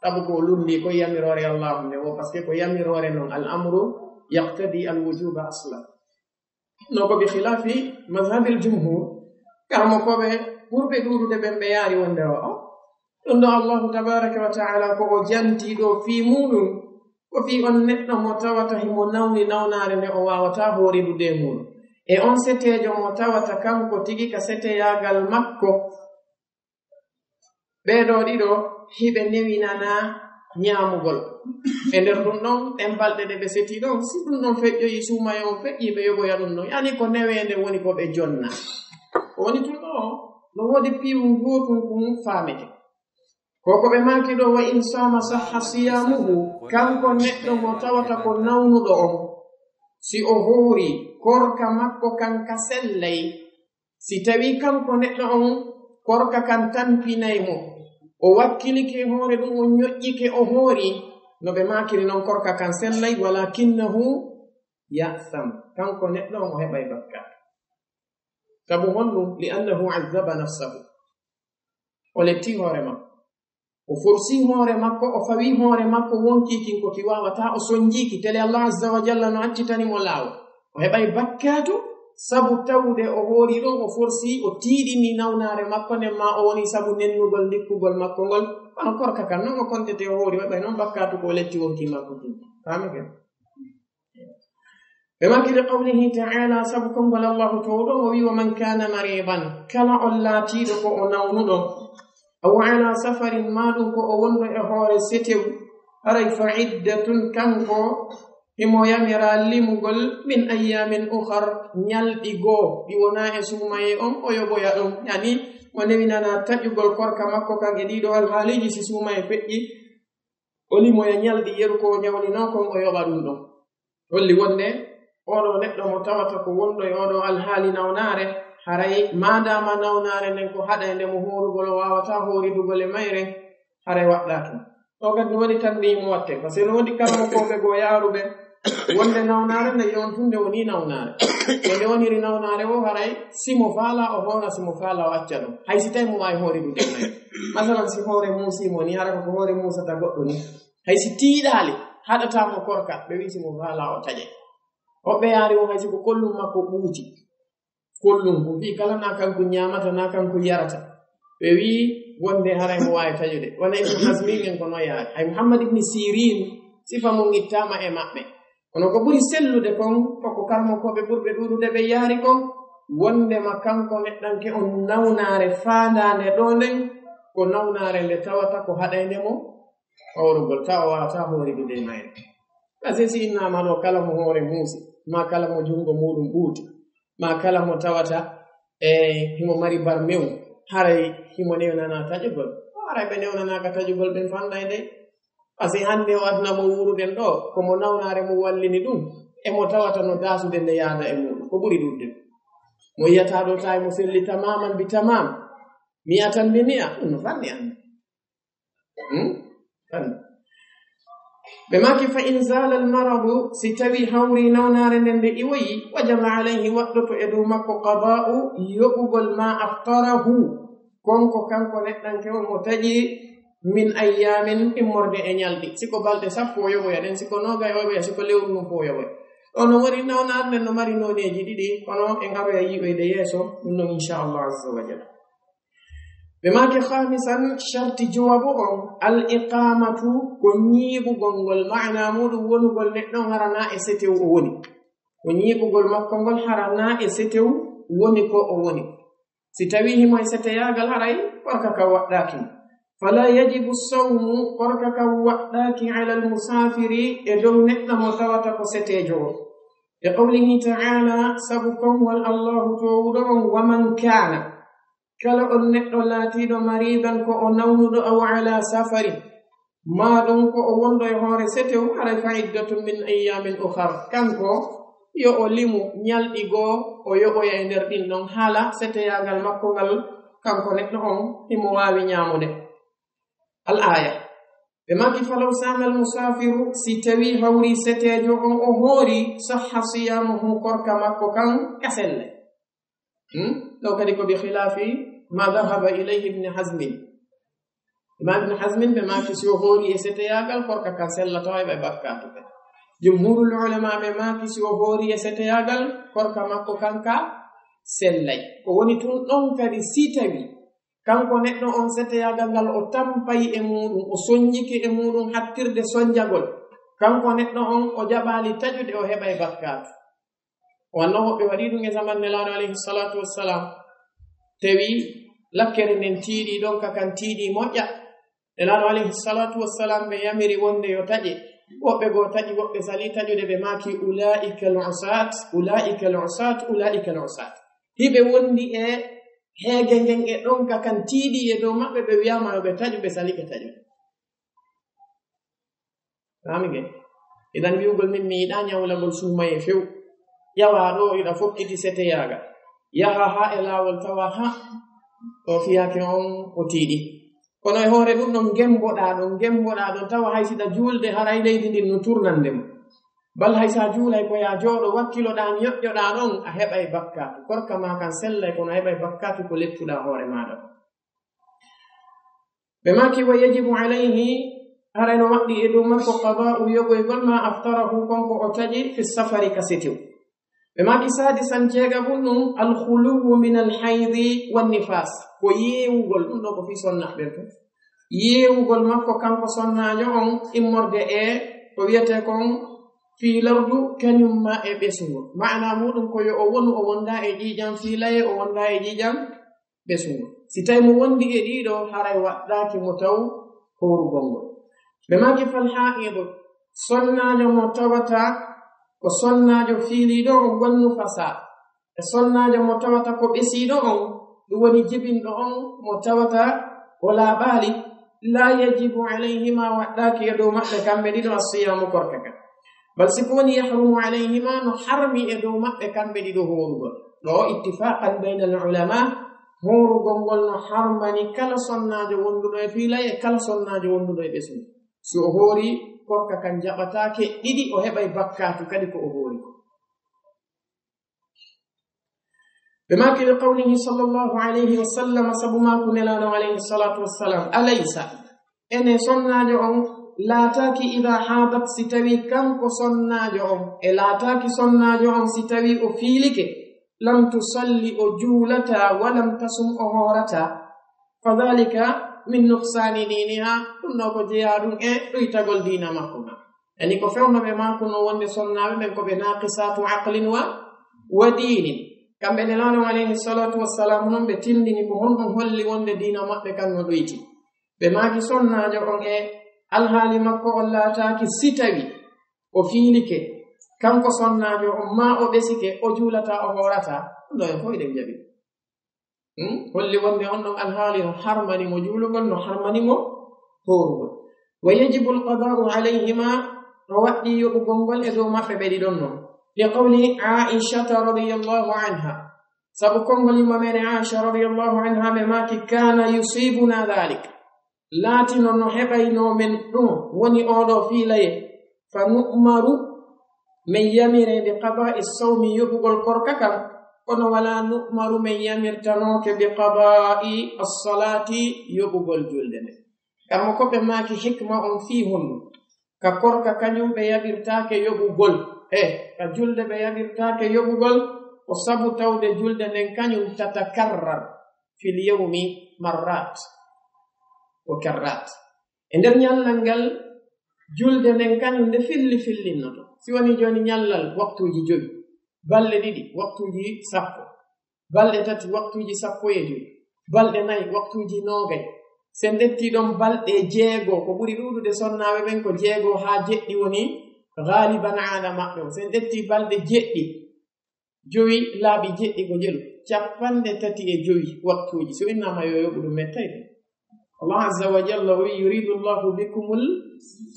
S2: sabu ko lundi ko yamirore allahu nde wo parce que ko yamirore noon al amru yaqtadi al wujuba aslan no ko bi khilafi madhhabil jumhur karmo koɓe ɓurɓe ɗuɗude ɓen ɓe yaari wonde o ɗum ɗo allahu tabaraka wa taala ko o janti ɗo fii muɗum ko fii on neɗɗo mo tawata himo nawni nawnare nde o wawata hooridude muɗum e on setejo mo tawata kanko tigi ka seteyagal makko ɓeɗo ɗiɗo hiɓe newinana ñaamugol e nder ɗum ɗon ɗen balɗe ɗe ɓe seti ɗon si ɗum ɗon feƴƴoyi suumaye on feƴƴi ɓe yogoya ɗum ɗon yani ko newende woni ko ɓe jonna woni tun ɗo no woodi piiwum gootum kum faamete koko ɓe maaki ɗo wa in sama sahha siyamuhu kanko neɗɗo mo tawata ko nawnuɗo on si o hoori korka makko kanka sellay si tawi kanko neɗɗo on korka kan tampinaymo o wakkilike hoore ɗum o ñoƴƴike o hoori no ɓe maakiri noon korka kan sellay walakinnahu ya'tham kanko neɗɗo on o heɓay bakka sabu honɗum li annahu azzaba nafsahu o letti hoore makko o forsi hoore makko o fawi hoore makko wonkikin ko ki wawata o sonjiki tele Allah azza wa jalla no accitanimo laawol o heɓay bakkatu sabu tawde o hoori ɗon o forsi o tiiɗini nawnare makko nden ma o woni sabu nennugol ndikkugol makko ngol kono korka kan noon o kontete o hoori o heɓay noon bakkatu ko o letti wonki makko kin famike ɓe makkide qawlihi ta'ala sabu kongol allahu towɗon o wi wa man kana mariban kala on laatiɗo ko o nawnuɗo aw ala safarin maɗum ko o wonɗo e hoore setew haray fa iddatun kanko imo yamira limugol min ayyamin ukhar ñalɗi goo ɗi wona e suumaye on o yoɓoya ɗon yani o newinana taƴugol korka makko kan e ɗiɗo alhaaliji si suumaye feƴƴi o limoya ñalɗi yeru ko o ñawli noon kon o yoɓa ɗum ɗon holli wonde oɗo neɗɗo mo tawata ko wonɗo e oɗo alhaali nawnare haray madama nawnare nden ko haɗa nde mo horugol o wawata horidugol e mayre haray waɗɗaki ɗo kadi woni tanbihimo watte par ce que woni kalmo koɓe goo yaaruɓe wonde nawnare nde yontunde woni nawnare e nde woniri nawnare o haray simo faala o hoora simo faala o acca ɗum hay si tawi mo wawi horidude mayre masalan si hoore muusimo ni hara ko hoore muusata goɗɗo ni hay si tiiɗali haɗatamo korka ɓe wi simo faala o taƴe hoɓɓe yaari o hay siko kollum makko ɓuuti kollum ko wi kala na kanko ñamata na kanko yarata ɓe wi wonde haray mo wawi taƴude wona ibnu hasmin en ko no yaari hay muhammad ibni sirin sifa mum ittama e maɓɓe kono ko ɓuri sellude kon koko karmokoɓe ɓurɓe ɗuɗude ɓe yaari kon wondema kanko neɗɗanke on nawnare faandande ɗo nden ko nawnare nde tawata ko haɗaynemo hawrugol ta o wawata horidude e mayre ase si innama ɗo kala mo hoore muusi ma kala mo jungo muɗum ɓuuti ma kala mo tawata e himo mari barmew haray himo newnana taƴugol haray ɓe newnanaka taƴugol ɓen fanɗay dey par ce que hannde o adnamo wuruɗen ɗo komo nawnare mo wallini ɗum emo tawata no dasude nde yaada e muɗum ko ɓuri ɗuɗde mo yiyata ɗo tawi mo selli tamaman bi tamam mi yatan mbi ni'a ɗum no fanni ande fanni ɓe maki fa in zala almaradu si tawi hawri nawnare nden nde iwoyi wajaba alayhi waɗɗoto e dow makko qada'u yoɓugol ma aftarahu konko kanko neɗɗanke o mo taƴi min ayyamin immorde e ñalɗi siko balɗe sappo o yoɓoya ɗen siko noga o yoɓoya siko lewru num fo o yoɓoya ɗo no woni nawnare nden no mari noneji ɗiɗi kono e ngaroya yiɓoyde yeeso ɗum ɗon inchallah azza wa jalla ɓe maki khamisan sharti jowabu on al iqamatu ko ñiiɓugol ngol maana muɗum wonugol neɗɗon harana e setew o woni ko ñiiɓugol makko ngol harana e setew woni ko o woni si tawi himo e seteyagal haray korka ka waɗɗaki fala yajibu sawmu korka ka waɗɗaki ala almusafiri e dow neɗɗo mo tawata ko setejo o e qawlihi ta'ala sabu konwal allahu towuɗo on waman kana kala on neɗɗo laatiɗo maridan ko o nawnuɗo aw ala safari maɗum ko o wonɗo e hoore setew haray fa iddatun min ayyamin ukhar kanko yo o limu ñalɗi goo o yoɓoya e nder ɗin ɗon haala seteyagal makko ngal kanko neɗɗo on himo waawi ñaamude al aya ɓe maki falaw samal musafiru si tawi hawri setejo on o hoori sahha siyamuhu korka makko kan kaselle ɗo kadi ko bi khilafi ma dhahaba ilayhi ibn hazmin imam ibn hazmin ɓe maki si o hoori e seteyagal korka kan sellata ɓe bakkatu ɓe jumhurul ulama ɓe maki si o hoori e seteyagal korka makko kanka sellay ko woni tun ɗon kadi si tawi kanko neɗɗo on seteyagal ngal o tampayi e muɗum o soññiki e muɗum hattirde soñjagol kanko neɗɗo on o jaɓali taƴude o heɓa e bakkatu wanno hoɓɓe waɗi ɗum e zaman nelaɗo alayhi salatu wassalam tawi lakkere nden tiiɗi ɗon kakan tiiɗi moƴƴa nelaɗo alayhi salatu wassalam ɓe yamiri wonde yo taƴe woɓɓe goo taƴi woɓɓe sali taƴude ɓe maki ulaika al-usat hiɓe wondi e heege ngen e ɗon ka kan tiiɗi e dow maɓɓe ɓe wiyama yo ɓe taƴu ɓe sali ɓe taƴu famige idan wi'ugol min mi yiɗa nyawlagol suumaye few yawa ɗo iɗa fokkiti seteyaga yaha ha e laawol tawa ha o fiyake on o tiiɗi kono e hoore ɗum ɗon gemboɗa ɗon tawa hay siɗa juulde haray leydi ndin no turnande mo bal hay sa juulay ko ya jooɗo wakkiloɗa ñoƴƴoɗa ɗon a heɓay bakkatu korka ma kan sellay kono a heɓay bakkatu ko lettuɗa hoore maɗa ɓe maki wa yajibu alayhi haray no waɗɗi e dow makko qada'u yogoygol ma aftarahu konko o taƴi fi safari ka sitiw ɓe maki sadisan jeegabul ɗum alkhuluwu min alhaydi wannifas ko yeewugol ɗum ɗo ko fi sonnaɓe to yeewugol makko kanko sonnajo on immorde e ko wiyete kon fiilardu kañum ma e ɓesugol maana muɗum ko yo o wonu o wonda e ƴiƴam fiilaye o wonda e ƴiƴam ɓesugol si tawi mo wondi e ɗiɗo haray waɗɗaki mo taw howrugol ngol ɓe maki fal ha'idu sonnajo mo tawata ko sonnajo fiiliɗo on wannu fasa e sonnajo mo tawata ko ɓesiɗo on ɗum woni jibinɗo on mo tawata o laaɓaali la yajibu alayhima waɗɗaki e dow maɓɓe kamɓe ɗiɗo asiyamu korka kan bal siko woni yahrumu alayhima no harmi e dow maɓɓe kamɓe ɗiɗo horugol ɗo ittifaqan bayna al ulama horugol ngol no harmani kala sonnajo wonduɗo e fiilay e kala sonnajo wonduɗo e ɓesum si o hoori korka kan jaɓatake ɗiɗi o heɓay bakkatu kadi ko o hoori ko ɓe maki li qawlihi sallallahu alayhi wa sallam sabu mako nelaɗo alayhi salatu wassalam alaysa ene sonnajo on laataki ida hadat si tawi kanko sonnajo on e laataki sonnajo on si tawi o fiilike lam tusalli o juulata walam tasum o hoorata fadhalika min nuqsani diniha ɗum ɗo ko jeeya ɗum e ɗoytagol dina makko ma yani ko fewnoɓe mako no wonde sonnaɓe ɓen koɓe naqisatu aqlin wa dinin kamɓe nelaɗo alayhi salatu wassalam noon ɓe tindini ko honɗum holli wonde dina maɓɓe kan no ɗoyti ɓe maki sonnajo on e alhaali makko on laataaki si tawi o fiilike kanko sonnajo on ma o ɓesike o juulata o hoorata ɗum ɗo en fof eɗen jaɓi holli wonde on ɗon alhaali no harmani mo juulugol no harmani mo hoorugol wa yajibu alqada'u alayhima no waɗɗi yoɓugol ngol e dow maɓɓe ɓe ɗiɗon noon li qawli aishata radiyallahu anha sabu konngol yimma meɗen aicha radiyallahu anha ɓe maki kana yusibuna dhalik laatino no heɓayno men ɗum woni oɗo fiilaye fa nu'maru min yamire bi qada'i sawmi yoɓugol korka kam kono wala nu'maru min yamirtanoke bi qada'i as-salati yoɓugol julde nde kammo ko ɓe maaki hikma on fii honɗum ka korka kañum ɓe yaɓirtake yoɓugol ka julde ɓe yaɓirtake yoɓugol ko sabu tawde julde nden kañum tatakarrar fil yawmi marrat o karrat e nder ñallal ngal julde nden kañum nde fillinnoto si woni joni ñallal waktuji 5 balɗe 2 waktuji 10 balɗe 3 waktuji 15 balɗe 4 waktuji 9 sen detti ɗon balɗe 6 ko ɓuri ɗuɗude sonnaɓe ɓen ko 6 haa 7 woni galiban aada maɓɓe o sen detti balɗe 7 5 laaɓi 7 ko jelu 35 waktuji so innama yo yoɓu ɗum mettay ɗum Allah azza wa jalla yuridu Allahu bikumul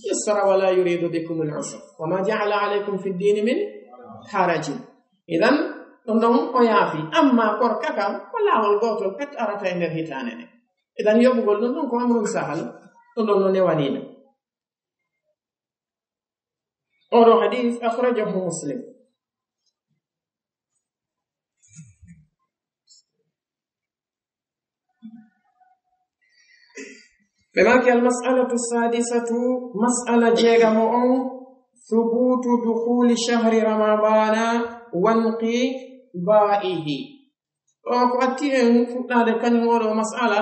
S2: yusra wa la yuridu bikumul usra wa ma ja'ala alaykum fi ad-din min harajin idan ɗon o yaafi amma korka kam ko laawol gotol pet arata e nder hitande nde idan yoɓugol ɗum ɗon ko amrun sahal ɗum ɗon no newanino oɗo hadith akhrajahu muslim فماك المسألة السادسة مسألة جيغمون ثبوت دخول شهر رمضان وانقضائه ko atti en fuɗɗade kañum oɗo mas'ala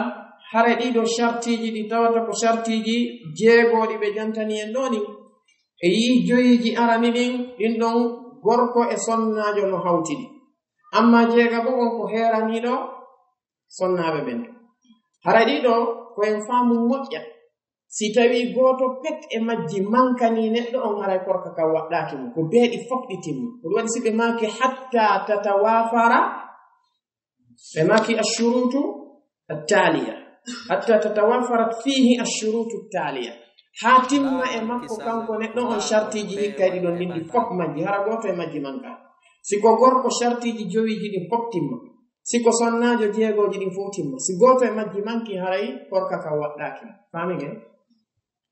S2: hara ɗiɗo shartiji ɗi tawata ko shartiji jeegoɗi ɓe jantani en ɗoni e yi joyiji arani ɗin ɗin ɗon gorko e sonnajo no hawtiɗi amma jeega bo on ko heraniɗo sonnaɓe ɓen hara ɗiɗo ko en faamu moƴƴa si tawi gooto pet e majji mankani neɗɗo on haray korka kam waɗɗaki mum ko beeɗi fof ɗi timmi ko ɗum waɗi si ɓe maaki hatta tatawafara بماكي الشروط التالية حتى تتوافرت فيه الشروط التالية حاتم ما إمامكو كانكو نتنو شرطي جي كايدي دون دي فوق ماجي هرغوتو ماجي مانكا سيكو غوركو شرطي جي جوي جي دي فوق تيم سيكو سوناجو جيغو جي دي فوق تيم سيغوتو ماجي مانكي هاراي فوركا كا واداكي فامي gen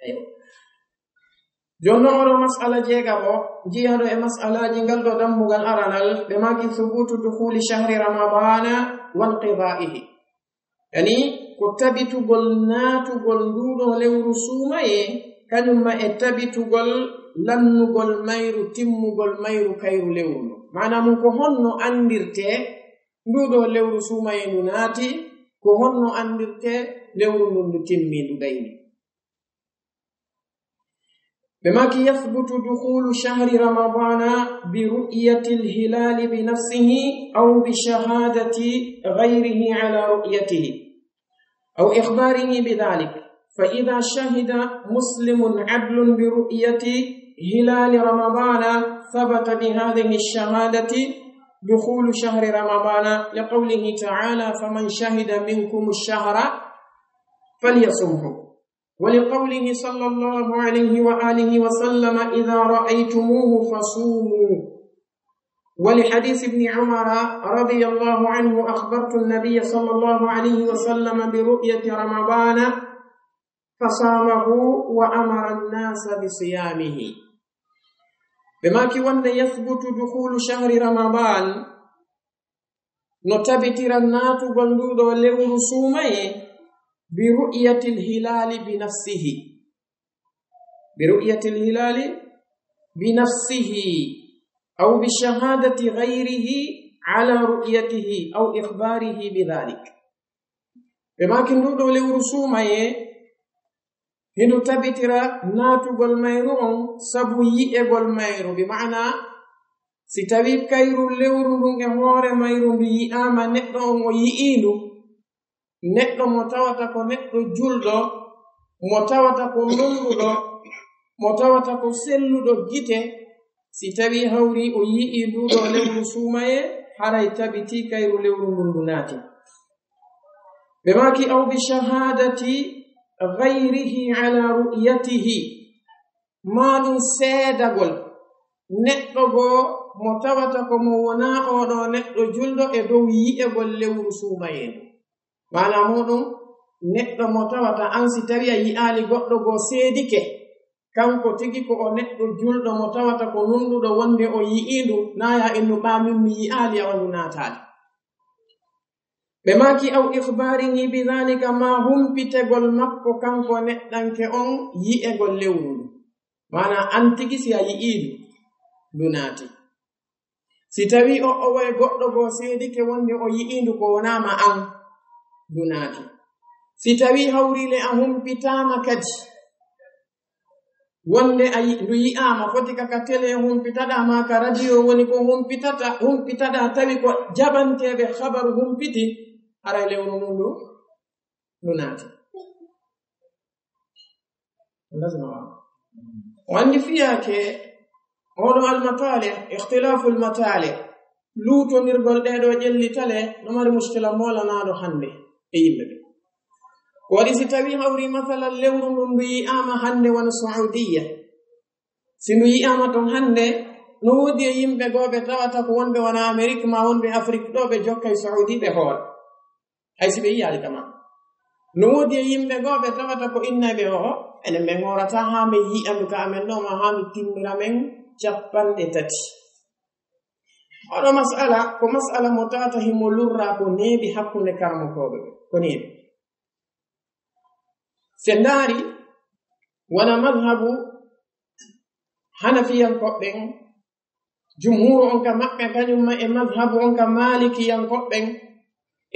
S2: ايو jonno oro mas'ala jeegabo jihado e mas'alaji ngal do dammugal aranal be maki thubutu dukhuli shahri ramadana wa inqidha'ihi yani ko tabitugol naatugol nduɗo lewru suumaye kañum ma e tabitugol lannugol mayru timmugol mayru kayru lewru no manam ko honno andirte nduɗo lewru suumaye ndu naati ko honno andirte lewru ndu timmi ndu dayni بما يثبت دخول شهر رمضان برؤية الهلال بنفسه أو بشهادة غيره على رؤيته أو إخباره بذلك فإذا شهد مسلم عدل برؤية هلال رمضان ثبت بهذه الشهادة دخول شهر رمضان لقوله تعالى فمن شهد منكم الشهر فليصمه ولقوله صلى الله عليه وآله وسلم إذا رأيتموه فصوموا ولحديث ابن عمر رضي الله عنه أخبرت النبي صلى الله عليه وسلم برؤية رمضان فصامه وأمر الناس بصيامه بما كون يثبت دخول شهر رمضان نتبتر النات بندود ولو رسومه برؤية الهلال بنفسه برؤية الهلال بنفسه أو بشهادة غيره على رؤيته أو إخباره بذلك بما كندو لو رسومه هنو تبتر ناتو بالميرو سبو يئي ميرو بمعنى ستبي كيرو لورو نغور ميرو بيئاما نتو ويئينو neɗɗo mo tawata ko neɗɗo julɗo mo tawata ko nunduɗo mo tawata ko selluɗo gite si tawi hawri o yi'i nduɗo lewru suumaye haray tabiti kayru lewru ndu naati ɓe maki aw bi shahadati gayrihi ala ru'yatihi maɗum seedagol neɗɗo goo mo tawata ko mo wona oɗo neɗɗo julɗo e dow yi'egol lewru suumaye ndu mana muɗum neɗɗo mo tawata an si tawi a yi'aali goɗɗo goo seedike kanko tigi ko o neɗɗo julɗo mo tawata ko nunduɗo wonde o yi'indu naya innu ɓamin mi yi'aali a wandu naataali ɓe maki aw ikhbarihi bidhalika ma humpitegol makko kanko neɗɗanke on yi'egol lewru ndu mana an tigi si a yi'iidu ndu naati si tawi o owoye goɗɗo goo seedike wonde o yi'indu ko wonama an dunati si tawi hawrile a humpitama kadi wonde ndu yi'ama foti kaka télé humpitaɗa ma ka radio woni ko humpitaɗa tawi ko jaɓanteɓe habaru humpiti haray lewru ndu nati wandi fiyake oɗo almatali ikhtilafu almatali luutonirgol ɗeɗo ƴellitale no mari muskila molanaɗo hande e yimɓe ɓe waɗi si tawi hawri masalan lewru ndu ndu yi'ama hande wona saudiya si ndu yi'ama ton hande no woodi e yimɓe gooɓe tawata ko wonɓe wona amérique ma wonɓe afrique ɗo ɓe jokkay saudi ɓe hoore hay si ɓe yiyaali kama no woodi e yimɓe gooɓe tawata ko innaɓe o enen ɓe gorata ha min yi'andu ka amen ɗo ma ha mi timmira men 30 oɗo mas'ala ko mas'ala mo tawata himo lurra ko neebi hakkunde karmotoɓe ɓe ko neebi se ndaari wona madhabu hanafiyankoɓɓen jumhuru on ka maɓɓe kañumma e madhabu on ka malikiyankoɓɓen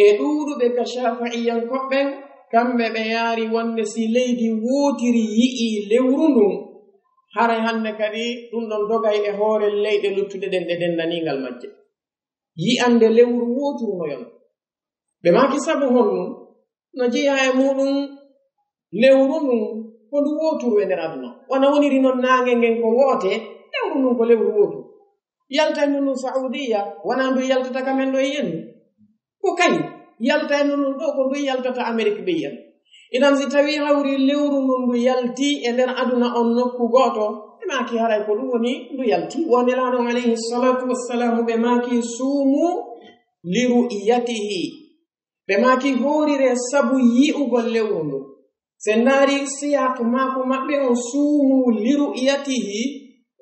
S2: e ɗuuɗuɓe ka shafi'iyankoɓɓen kamɓe ɓe yaari wonde si leydi wootiri yi'i lewru ndun haray hande kadi ɗum ɗon dogay e hoore leyɗe luttuɗe ɗen ɗe dendaningal majje yi'ande lewru wooturu no yon ɓe maki sabu honɗum no jeeya e muɗum lewru ndun ko ndu wooturu e nder aduna wona woniri noon naange ngen ko woote lewru ndun ko lewru wooturu yaltani ndun saudiya wona ndu yaltata kamen ɗo e yendu ko kañ yalta e nonnon ɗo ko ndu yaltata Amérique ɓeyyan idan si tawi hawri lewru ndun ndu yalti e nder aduna on nokku goto ɓe maki haray ko ɗum woni ndu yalti wonelaɗo alayhi salatu wassalamu ɓe maki suumu li ru'yatihi ɓe maki horire sabu yi'ugol lewru ndu sen ndaari siyak maako maɓɓe on suumu li ru'yatihi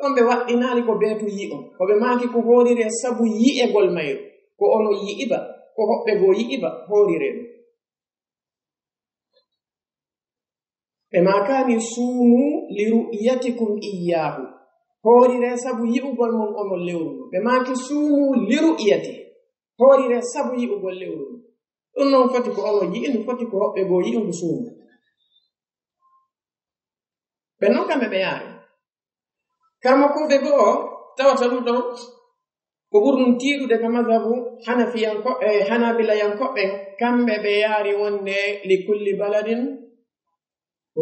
S2: ɗon ɓe waɗɗinali ko beetu yi'o ko ɓe maki ko horire sabu yi'egol mayru ko ono yi'iba ko hoɓɓe goo yi'iba horire ɗum ɓe makani suumu li ru'yatikum iyyahu horire sabu yi'ugol mon ono lewru ndu ɓe maki suumu li ru'yati horire sabu yi'ugol lewru ndu ɗum noon foti ko ono yi'indu foti ko hoɓɓe goo yi'undu suumu ɓe noon kamɓe ɓe yaari karmakoɓe goo tawata ɗum ɗon ko ɓurnum tiiɗude ka madhabu hanabilayankoɓɓe kamɓe ɓe yaari wonde li kulli baladin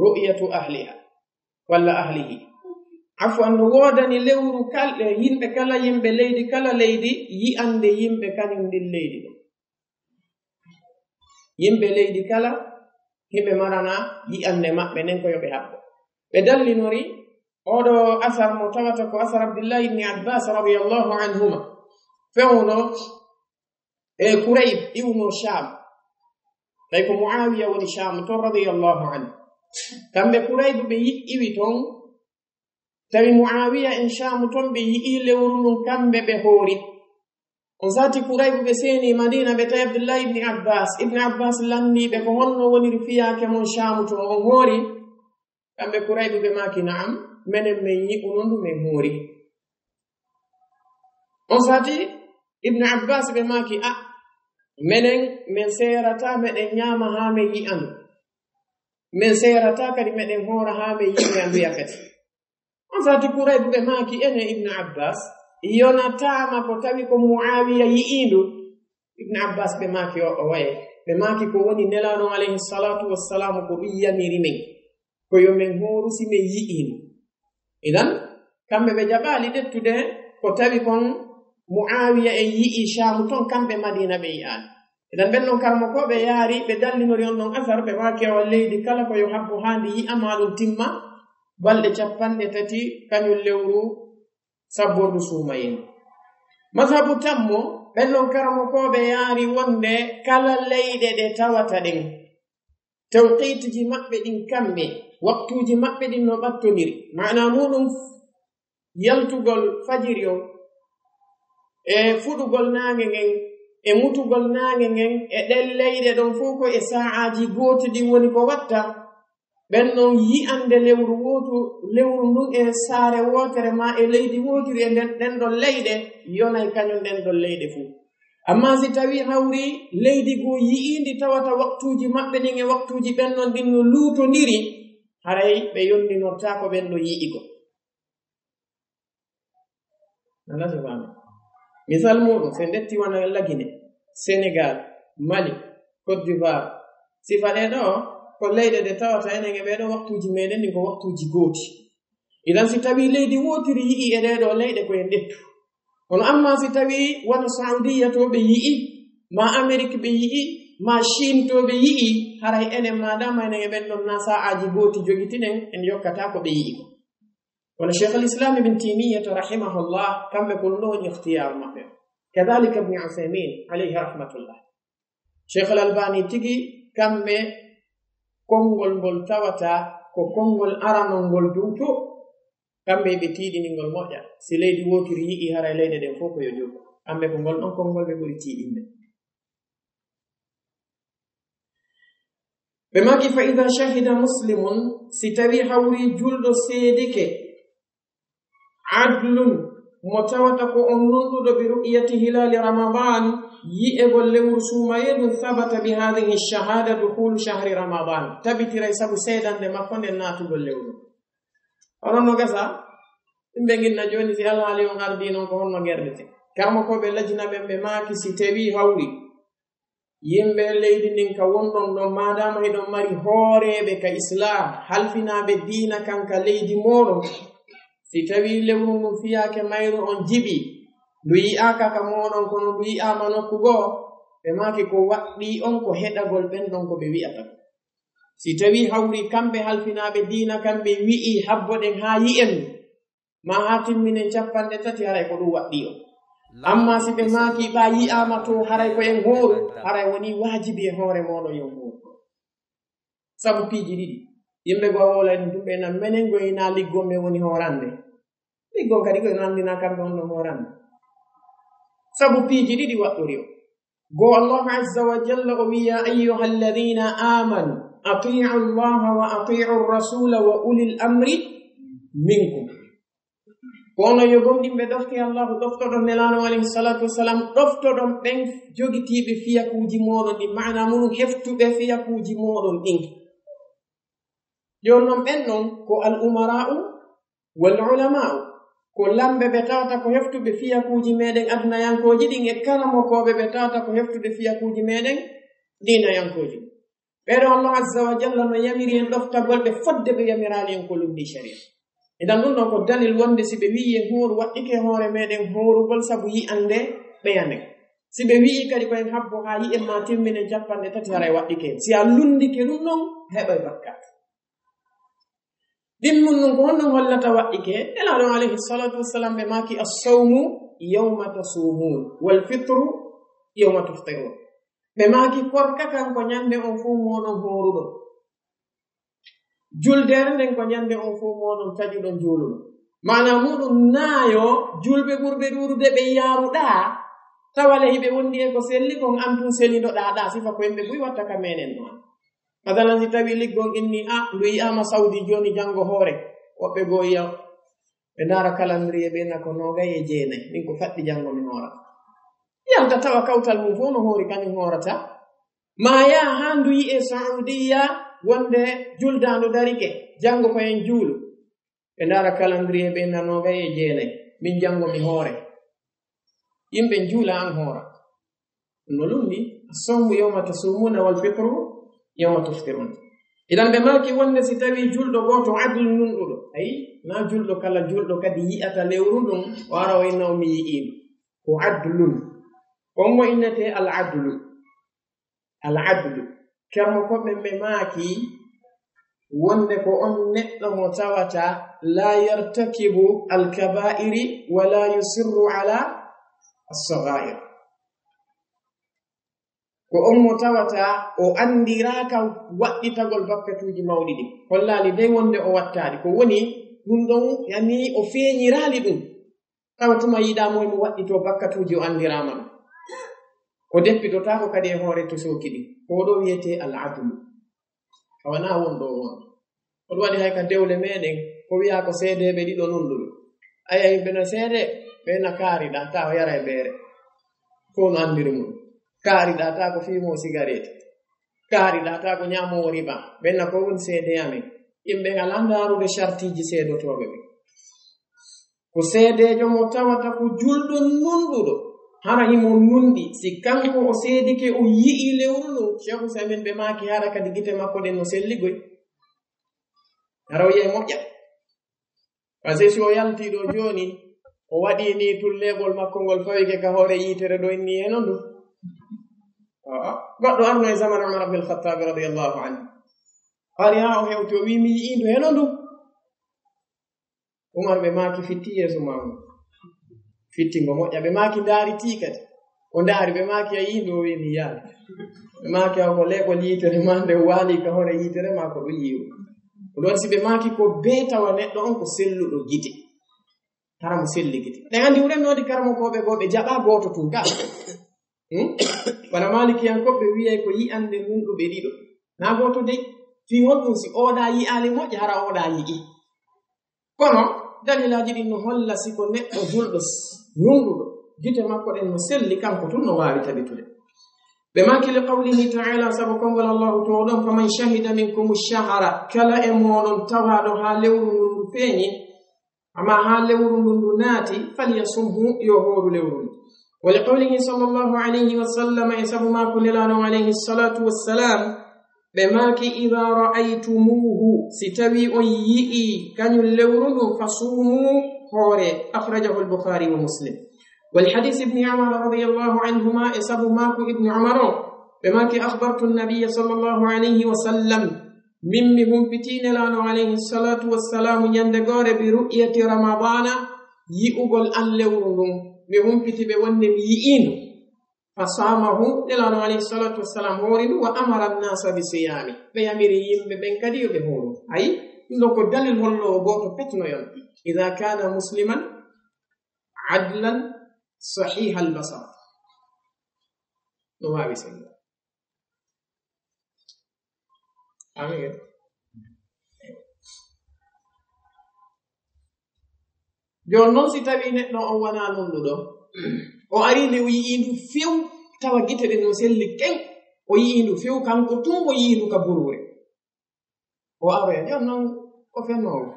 S2: ru'yatu ahliha walla ahlihi afwan no woodani lewru kalɗe yimɓe kala yimɓe leydi kala leydi yi'ande yimɓe kañum ndin leydi ɗo yimɓe leydi kala himɓe marana yi'ande maɓɓe nden ko yoɓe haɓɓo ɓe dallinori oɗo asar mo tawata ko asar abdillah ibni abbas radiallahu anhuma fewno e kurayb iwno sham ɗay ko muawiya woni sham toon radiallahu anhu kamɓe kurayb ɓe iwi toon tawi muawiya en sham toon ɓe yi'i lewru ndun kamɓe ɓe hoori on sati kurayb ɓe seeni madina ɓe tawi abdillah ibni abbas landiɓe ko honno woniri fiyake mon sham toon on hoori kamɓe kurayb ɓe maki na'am menen min yi'uno ndu min hoori on sati ibnu abbas ɓe maki menen min serata meɗen ñaama haa min yi'andu min serata kadi meɗen hoora haa min yi'andu yakati on sati kurayb ɓe maki ene ibnu abbas yonatama ko tawi ko muawiya yi'indu ibnu abbas ɓe maki o waye ɓe maki ko woni nelaɗo alayhi salatu wassalamu ko ɗum yamiri min ko yo min hooru si min yi'indu idan kamɓe ɓe jaɓali ɗettude ko tawi kon muawiya en yi'i shamu ton kamɓe madina ɓe yi'ani idan ɓen ɗon karmo ko ɓe yaari ɓe dallinori on ɗon asar ɓe maki o leydi kala ko yo habbo handi yi'ama ɗum timma balɗe 3 kañum lewru sabbordu suumayen mazhabu tammo ɓen ɗon karmo ko ɓe yaari wonde kala leyɗe ɗe tawata ɗen tawqitiji maɓɓe ɗin kamɓe waktuji maɓɓe ɗin no ɓattoniri mana muɗum yaltugol fajiri on e fuɗugol naange ngen e mutugol naange ngen e ɗen leyɗe ɗon fof ko e sa'aji gooti ɗin woni ko watta ɓen ɗon yi'ande lewru ndun e saare wotere ma e leydi wotiri e ɗen ɗon leyɗe yonay kañum ɗen ɗon leyɗe fuu amma si tawi hawri leydi goo yi'indi tawata waktuji maɓɓe ɗin e waktuji ɓen ɗon ɗin no luutondiri haray ɓe yondinorta ko ɓen ɗo yi'igo misal muɗum sen detti wona lagine sénégal mali côte d'ivoire sifa ɗe ɗo ko leyɗe ɗe tawata enen e ɓeɗo waktuji meɗen ɗin ko waktuji gooti idan si tawi leydi wotiri yi'i e ɗeɗo leyɗe koyen ɗettu hono amma si tawi wona saudiya to ɓe yi'i ma amérique ɓe yi'i ma chine to ɓe yi'i haray enen madama enen e ɓen ɗon na sa'aji gooti jogitinen en yokkata ko ɓe yi'i ko wala cheikh alislam ibn taymiyata rahimahullah kamɓe ko ɗum ɗo woni ikhtiyar maɓɓe kadhalika ibni uthaymin alayhi rahmatullah cheikh al albani tigi kamɓe konngol ngol tawata ko konngol aranol ngol duuto kamɓe ɓe tiiɗiningol moƴƴa si leydi wotiri yi'i haray leyɗe ɗen fof ko yo joogo kamɓe ko ngol ɗon konngol ɓe ɓuri tiiɗinde ɓe maki fa ida shahida muslimun si tawi hawri julɗo seedike adlun mo tawata ko on nunɗuɗo bi ru'yati hilali ramadan yi'egol lewru suumayedum sabata bi hadihi shahada dukhulu shahri ramadan tabitiray sabu seedande makko nden naatugol lewru onon no gasa yimɓe ginna joni si alhaali on ardi noon ko honno gerɗete karmo ko ɓe lajina ɓen ɓe maaki si tawi hawri yimɓe leydi ndin ka wonɗon ɗon madama eɗon mari hooreɓe ka islam halfinaɓe diina kanka leydi moɗon si tawi lewru ndun fiyake mayru on jiɓi ndu yi'aka ka moɗon kono ndu yi'ama nokku goo ɓe maaki ko waɗɗi on ko heɗagol ɓen ɗon ko ɓe wi'ata si tawi hawri kamɓe halfinaaɓe diina kamɓe wi'i habboɗen haa yi'en ma haa timminen 30 haray ko ɗum waɗɗi on amma si ɓe maaki ɓa yi'ama to haray ko en hooru haray woni waajibi e hoore moɗon yo hooru sabu piiji ɗiɗi yimɓe go wolani ɗum ɓe nan menen goyina liggon ɓe woni hoorande liggon kadi koye nandina kamɓe on ɗon hoorande sabu piiji ɗiɗi waɗɗori o go Allah azza wa jalla o wi ya ayyuha alladina amanu atiu llaha wa atiu rasula wa ulil amri minkum kono yo gomɗinɓe ɗofti allahu ɗoftoɗon nelano alayhi salatu wassalam ɗoftoɗon ɓen jogitiiɓe fiyakuuji moɗon ɗin mana muɗum heftuɓe fiyakuuji moɗon ɗin jon noon ɓen ɗon ko al umara'u wal ulama'u ko lamɓe ɓe tawata ko heftuɓe fiyakuuji meɗen adunayankoji ɗin e karamokoɓe ɓe tawata ko heftuɓe fiyakuuji meɗen dinayankoji ɓeɗo Allah azza wa jalla no yamiri en ɗoftagol ɓe fodde ɓe yamirali en ko lumdi sharia idan ɗum ɗon ko dalil wonde si ɓe wi'i en hooru waɗɗike hoore meɗen hoorugol sabu yi'ande ɓeyanen si ɓe wi'i kadi koyen habbo ha yi'en ma timminen 30 haray waɗɗike si a lundike ɗum ɗon heɓoy bakkat ɗin mum ɗum ko honɗum hollata waɗɗike elaɗon alayhi salatu wassalam ɓe maki assawmu yawma tasumun wal fitru yawma tuftirun ɓe maki korka kan ko ñande on fuu moɗon hooruɗon juldere nden ko ñande on fuu moɗon taƴuɗon juuluɗo mana muɗum naayo julɓe ɓurɓe ɗuuɗude ɓe yaaruɗa tawale hiɓe wondi e ko selli kon antun selidoɗaɗa sifa ko yimɓe ɓuy watta ka menen noon masalan si tawi liggon inni ndu yi'ama Saudi joni janngo hoore woɓɓe goo yiya ɓe ndaara calendrier ɓe nako 29 min ko faɗɗi janngo mi hoorata yalta tawa kawtal mum fof no hoori kañum hoorata ma yaa haa ndu yi'e Saudiya wonde juldandu darike janngo ko en juulu ɓe ndaara calendrier ɓe na 29 min janngo mi hoore yimɓe juula an hoora no lumni sawmu yawma tasumuna wal fitru yawma tuftirun idan ɓe maki wonde si tawi julɗo goto adlu nunɗuɗo ayi na julɗo kala julɗo kadi yi'ata lewru ɗum o ara o inna o mi yi'iɗo ko adlun on mo innete al adlu kermo koɓe ɓe maaki wonde ko on neɗɗo mo tawata la yartakibu alkaba'iri wala yusirru ala as-sagha'ir ko on mo tawata o andiraka waɗɗitagol bakkatuuji mawɗi ɗin hollali dey wonde o wattaɗi ko woni ɗum ɗon yani o feeñirali ɗum tawatuma yiɗamo mo waɗɗito bakkatuuji o andirama ɗum o deppitotako kadi e hoore to soki ɗi ko ɗo wiyete al-adlu awana wonɗo on oɗo waɗi hay ka dewle meɗen ko wiya ko seedeɓe ɗiɗo nunɗuɓe aya yimɓe no seede ɓe na kaariɗa ta o yara e beere fo no andiri mum kaariɗa ta ko fimo cigarette kaariɗa ta ko ñamowo riba ɓenna ko woni seede amen yimɓe ngal andarude chartiji seedotoɓe ɓe ko seedejo mo tawata ko julɗo nunɗuɗo hara himo nunɗi si kanko o seedike o yi'i lewru ɗum cheikh usamin ɓe maaki hara kadi gite makko ɗen no selligoy hara o yi'e moƴƴa par ce que si o yaltiɗo joni o waɗi ni tullegol makko ngol fawike ka hoore yitere ɗo inni heno ndu goɗɗo arno e zaman Umar ibn al-Khattab radiyallahu anhu hari ha o hewti o wi mi yi'i ndu heno ndu Umar ɓe maaki fitti yeeso mamu fittingo moƴƴa ɓe maaki ndaari tikati o ndaari ɓe maaki a yii ndu o wi mi yaali ɓe maaki ko leɓol yitere ma nde waali ka hoore yitere ma ko ɗum yiwu ɗon si ɓe maaki ko bee tawa neɗɗo on ko selluɗo gite hara mo selli gite ɗen andi wurennoode karamokoɓe goo ɓe jaɓa gooto tun ga bana malikiyankoɓe wiyay ko yi'ande nunɗuɓe ɗiɗo na gooto dey fi honɗum si oɗa yi'ali moƴƴa hara oɗa yi'i kono dalilaji ɗin no holla si ko neɗɗo julɗo nunɗuɗo gite makko ɗen no selli kanko tun no waawi tabitude ɓe maki li qawlihi ta'ala sabu kongol allahu to oɗon faman shahida minkum shahara kala e moɗon tawaɗo ha lewru ndundu feeñi amma ha lewru ndundu naati falyasumhu yo hooru lewru ndu wa li qawlihi sallallahu alayhi wa sallam e sabu mako nelano alayhi salatu wassalam ɓe maki idha ra'aytumuhu si tawi on yi'i kañum lewru ndu fasumu hoore akhrajahu al-Bukhari wa Muslim والحديث ابن عمر رضي الله عنهما إسابو ماكو ابن عمر بماكي أخبرت النبي صلى الله عليه وسلم ممهم فتين لانو عليه الصلاة والسلام يندقار برؤية رمضان يؤغل أن لورهم مهم فتي بونم يئينو فصامه لانو عليه الصلاة والسلام هورد وأمر الناس بصيامه بيامير يمب بنكديو بهورو أي نوكو دليل هلو غوتو بتنو يوم إذا كان مسلما عدلا صحيح البصر نوابي سيئة آمين jon non si tawi neɗɗo on wona nonɗuɗo o ari nde o yii ndu few tawa gite ɗe no selli ken o yii ndu few kanko tun o yii ndu ka burure o aroya jon non o fennowo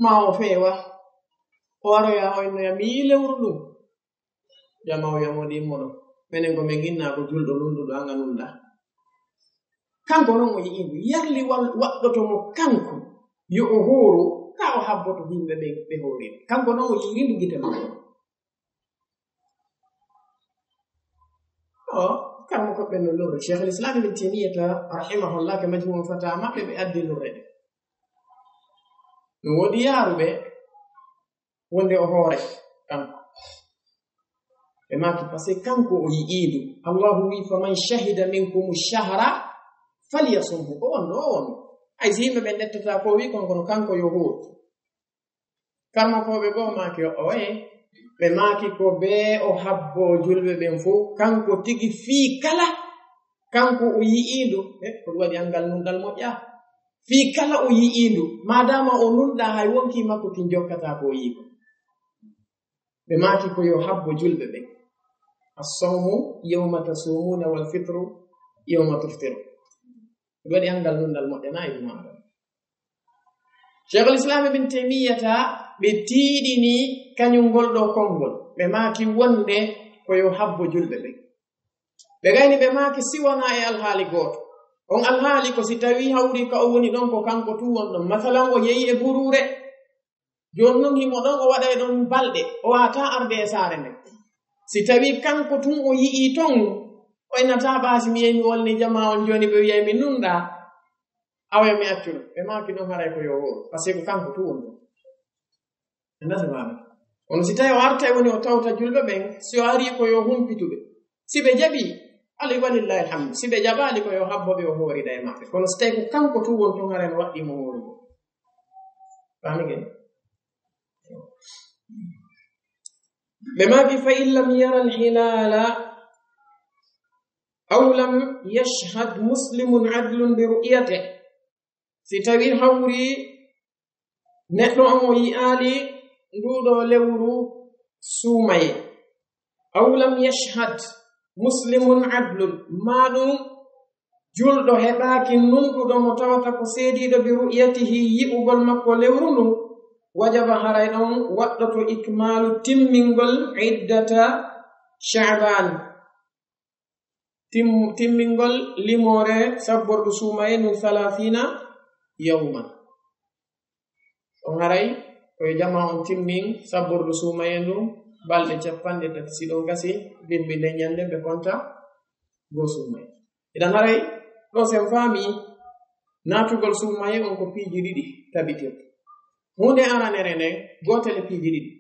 S2: ma o feewa o aroya oynoya mi yii lewru ɗum jama o yamodi immoɗo minen ko min ginna ko julɗo nunduɗo anga nunda kanko noon o yii ndu yarli waɗɗoto mo kanko yo o hooru ka o habboto yimɓe ɓe hoorino kanko noon o yii ndu gite makko o kammo koɓɓe no lorre cheikh l'islam ibn taymiyata rahimahullah ke majmuu fata maɓɓe ɓe addi lorre ɗe no woodi yaaruɓe wonde o hoore kanko ɓe maki par ce que kanko o yi'iidu allahu wi faman shahida minkum shahra falyasumhu ko wonɗo o wonɗo ay si yimɓe ɓe ndettata ko wi konkono kanko yo huur karmakoɓe goo maaki o oye ɓe maaki ko be o habbo julɓe ɓen fof kanko tigi fii kala kanko o yi'iindu ko ɗum waɗi angal nunɗal moƴƴa fii kala o yi'iindu madama o nunɗa hay wonki makko kin jokkata ko o yiiko ɓe maaki ko yo habbo julɓe ɓen assawmu yawma tasumuna wal fitru yawma tuftiru ɗum waɗi angal nunɗal moƴƴana e ɗumaɗo cheikhul islam ibn taymiyata ɓe tiiɗini kañum ngol ɗo konngol ɓe maaki wonde koyo habbo julɓe ɓen ɓe gayni ɓe maaki siwana e alhaali gooto on alhaali ko si tawi hawri ka o woni ɗon ko kanko tu won ɗon masalan o yehi e burure jooni noon himo ɗon o waɗa e ɗon balɗe o wata arde e saare nden si tawi kanko tun o yi'i ton o innata ɓaasi mi yehi mi wolni jama on jooni ɓe wiyay mi nunɗa awa mi accuɗo ɓe maaki ɗon haray ko yo wuro par ce que ko kanko tu won ɗon andasamaɓe kono si tawi o arta e woni o tawta julɓe ɓen si o ari ko yo humpituɓe si ɓe jaɓi alay walillahi alhamdu si ɓe jaɓali ko yo habboɓe o hoorida e maɓɓe kono si tawi ko kanko tu won ton haray no waɗɗimo hoorugo famigen ɓe maaki fa in lam yara alhilala aw lam yashhad muslimun adlun bi ru'yate si tawi hawri neɗɗo on o yi'aali nduɗo lewru suumaye aw lam yashhad muslimun adlun maɗum julɗo heɓaaki nunɗuɗo mo tawata ko seediɗo bi ru'yatihi yi'ugol makko lewru ndun wajaba haray ɗon waɗɗoto ikmalu timmingol iddata sha'ban timmingol limore sabbordu suumaye ndun 30 yawman on haray koye jama on timmin sabbordu suumaye ndun balɗe 30 si ɗon gasi bimbinde ñande ɓe konta go suumaye idan haray ɗo sen faami naatugol suumaye on ko piiji ɗiɗi tabitirta hunde aranere nden gotele piiji ɗiɗi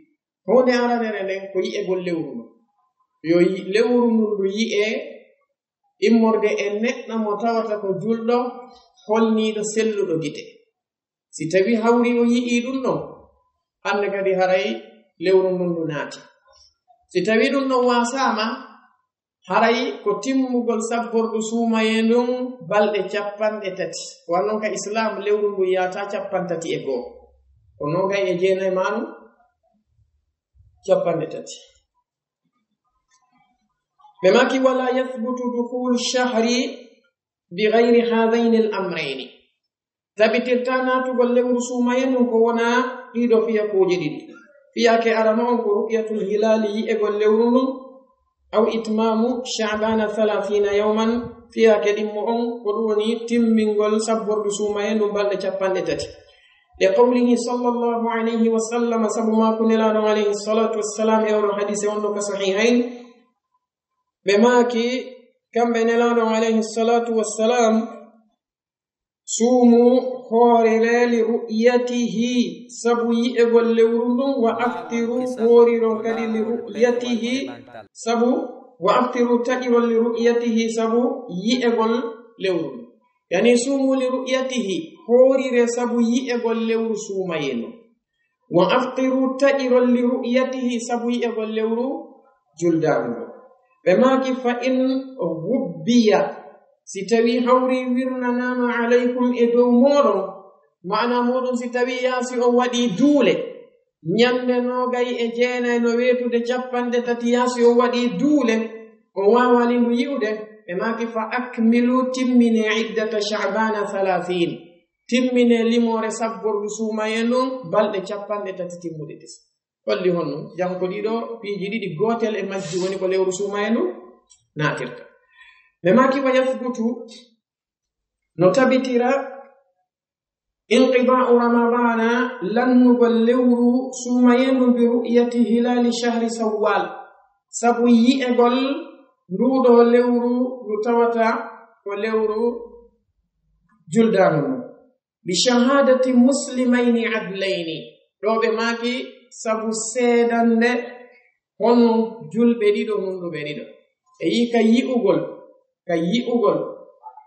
S2: hunde aranere nden ko yi'egol lewru ndun yo lewru ndun ndu yi'e immorde e neɗɗo mo tawata ko julɗo holniiɗo selluɗo gite si tawi hawri o yi'i ɗum ɗon hande kadi haray lewru ndun ndu naati si tawi ɗum ɗon wasama haray ko timmugol sabbordu suumaye ndun balɗe 30 wannon ka islam lewru ndu yata 31 ko nogay e jeenayi maɗum 30 ɓe maki wala yathbutu dukhulu shahri bi gayri hadaini al amrayni tabitirta natugol lewru suumaye ndun ko wona ɗiɗo fiyakuuje ɗiɗi fiyake arano on ko ru'yatul hilali yi'egol lewru ndun aw itmamu sha'bana 30 yawman fiyake ɗimmo on ko ɗum woni timmingol sabbordu suumaye ndun balɗe 30 لقوله صلى الله عليه وسلم سبو ما كنا عليه الصلاة والسلام يورو حديث ونك صحيحين بماكي كم بين عليه الصلاة والسلام سوموا خورلا لرؤيته سبو يقول لورندم وأفطروا خورلا كدي لرؤيته سبو وأفطروا تجرا لرؤيته سبو يقول لورندم يعني سوموا لرؤيته خورلا سبو يقول لور سومين وأفطروا تجرا لرؤيته سبو يقول لور جلدان بماكي فإن غبي سيتوي حوري ورنانام عليكم إدو مورو معنى مورو سيتوي ياسي أو ودي دولة نيامن نوغاي إجينا نويتو دي جابان دي تاتي ياسي أو ودي دولة وواوالين يودة بماكي فأكملوا تمين عدة شعبان 30 تمين لمور سبور رسوما ينون بل دي جابان دي تاتي تيمو دي تس قولي هنو جانكو ديدو بيجي دي غوتل إمجي وني قولي رسوما ينون ناترتا بماكي ويثبت نتبتر انقضاء رمضان لن نبلغ سومين برؤية هلال شهر سوال سبوي أقول نودو لورو نتوتا ولورو جلدان بشهادة مسلمين عدلين لو بماكي سبو سيدان هون جل بديدو هندو بديدو أي كي أقول ka yi'ugol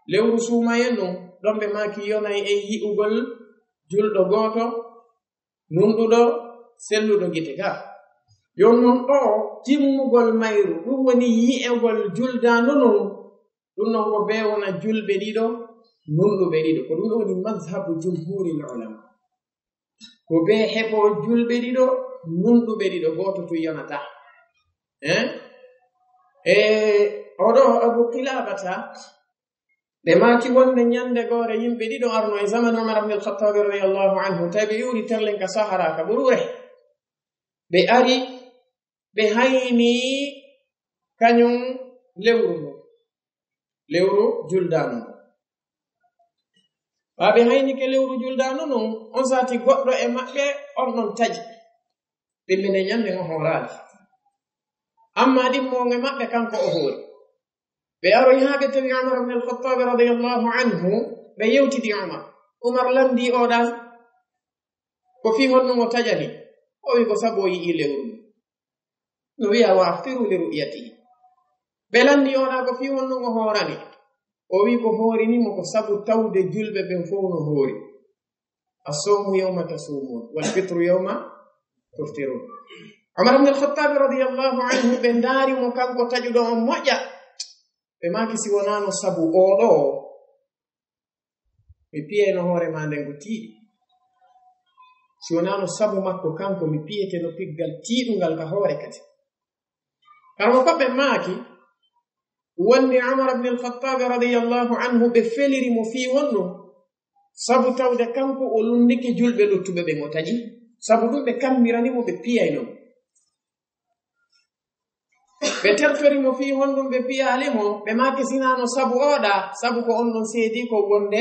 S2: lewru suumayen ɗum ɗon ɓe maki yonay e yi'ugol julɗo gooto nunɗuɗo selluɗo gite ka yon non ɗo timmugol mayru ɗum woni yi'egol juldano non ɗum non ko be wona julɓe ɗiɗo nunɗuɓe ɗiɗo ko ɗum ɗo woni madhabu jumhuril ulama ko be heɓo julɓe ɗiɗo nunɗuɓe ɗiɗo gooto to yonata oɗo Abu Qilabata ɓe maki wonde nyande gore yimɓe ɗiɗo arno e zaman Umar ibn al-Khattab radiyallahu anhu tabi yuri terlen ka sahara ka ɓurure ɓe ari ɓe hayni kañum lewru juldano ɓe hayni ke lewru juldano non on sati goɗɗo e maɓɓe on ɗon taji ɗimmine nyande ngo horaji amma ɗimmoge maɓɓe kanko o hoori ɓe aroy haa ɓe tawi Umar ibn al-Khattab radiyallahu anhu ɓe yewtidi Umar landi oɗa ko fi honɗum o tajani o wi ko sabu o yi'i lewru no wi'a wa aftiru li ru'yatihi ɓe landi oɗa ko fi honɗum o hoorani o wi ko hoorinimo ko sabu tawde julɓe ɓen fof no hoori as-sawmu yawma tasumun wal fitru yawma tuftirun Umar ibn al-Khattab radiyallahu anhu ɓe ndaari mo kanko tajuɗo on moƴƴa ɓe maki si wonano sabu oɗo mi piyayno hoore ma nden ko tiiɗi si wonano sabu makko kanko mi piyete no piggal tiiɗungal ka hoore kadi karmo ko ɓe maki wonni Umar ibn al-Khattab radiyallahu anhu ɓe feliri mo fi wonno sabu tawde kanko o lundiki julɓe luttuɓe ɓe mo taƴi sabu ɗum ɓe kammiranimo ɓe piyayno ɓe tertorimo fi honɗum ɓe piyalimo ɓe makisinano sabu oɗa sabu ko on ɗon seedi ko wonde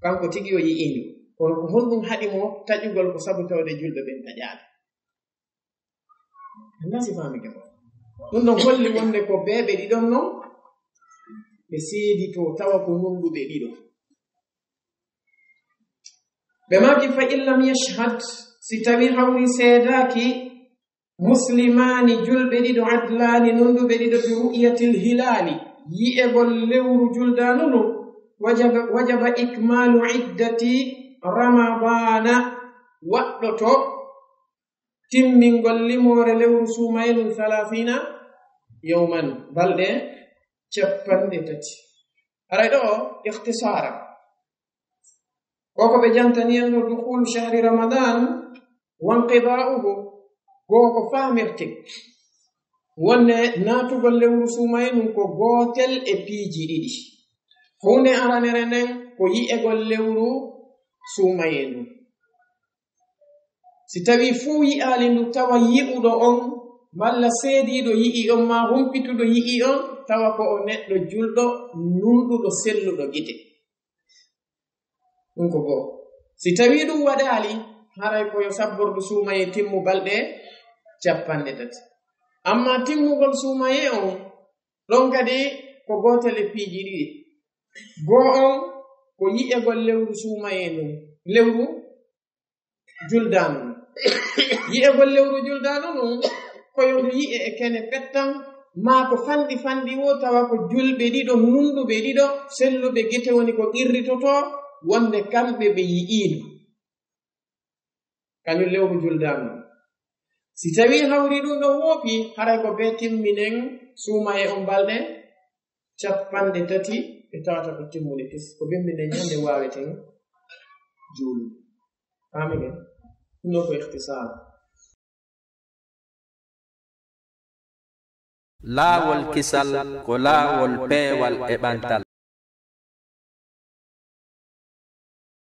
S2: kanko tigi o yi'ini kono ko honɗum haɗimo taƴugol ko sabu tawde julɓe ɓen taƴaɓe andasi famike mo ɗum ɗon holli wonde ko beɓe ɗiɗon non ɓe seedi to tawa ko nunɗuɓe ɗiɗo ɓe maki fa illam yashhad si tawi hawri seedaki muslimani julɓe ɗiɗo adlani nunduɓe ɗiɗo bi ru'yatil hilali yi'egol lewru juldano no wajaba ikmalu iddati ramadana waɗɗoto timmingol limore lewru sumaylum 30 yawman balɗe 30 aray ɗo ikhtisara koko ɓe jantani en no dukhulu shahri ramadan wanqida'uhu ko faamirte wonne naatugol lewru sumaynum ko gootel e piiji ɗiɗi hunde aranere nden ko yi'egol lewru sumaynum si tawi fuu yi'aali ndu tawa yi'uɗo on malla seediiɗo yi'i on ma humpituɗo yi'i on tawa ko o neɗɗo julɗo nunɗuɗo selluɗo gite ɗum ko goo si tawi ɗum waɗali haray ko yo sabbordu suumaye timmu balɗe 30 amma timmugol suumaye on ɗon kadi ko gotele piiji ɗiɗi goo on ko yi'egol lewru suumaye ndum lewru juldanu yi'egol lewru juldanu ɗum koyo yi'e e kene pettan ma ko fandi wo tawa ko julɓe ɗiɗo munduɓe ɗiɗo selluɓe gite woni ko qirritoto wonde kamɓe ɓe yi'ino kañum lewru juldanu si tawi hawri ɗum ɗo woopi haray ko be timminen suumaye on balɗe 30 ɓe tawata ko timmune tis ko bemminen ñande waweten juulu famigen ɗum ɗo ko ihtisar
S1: laawol kisal ko laawol peewal e ɓantal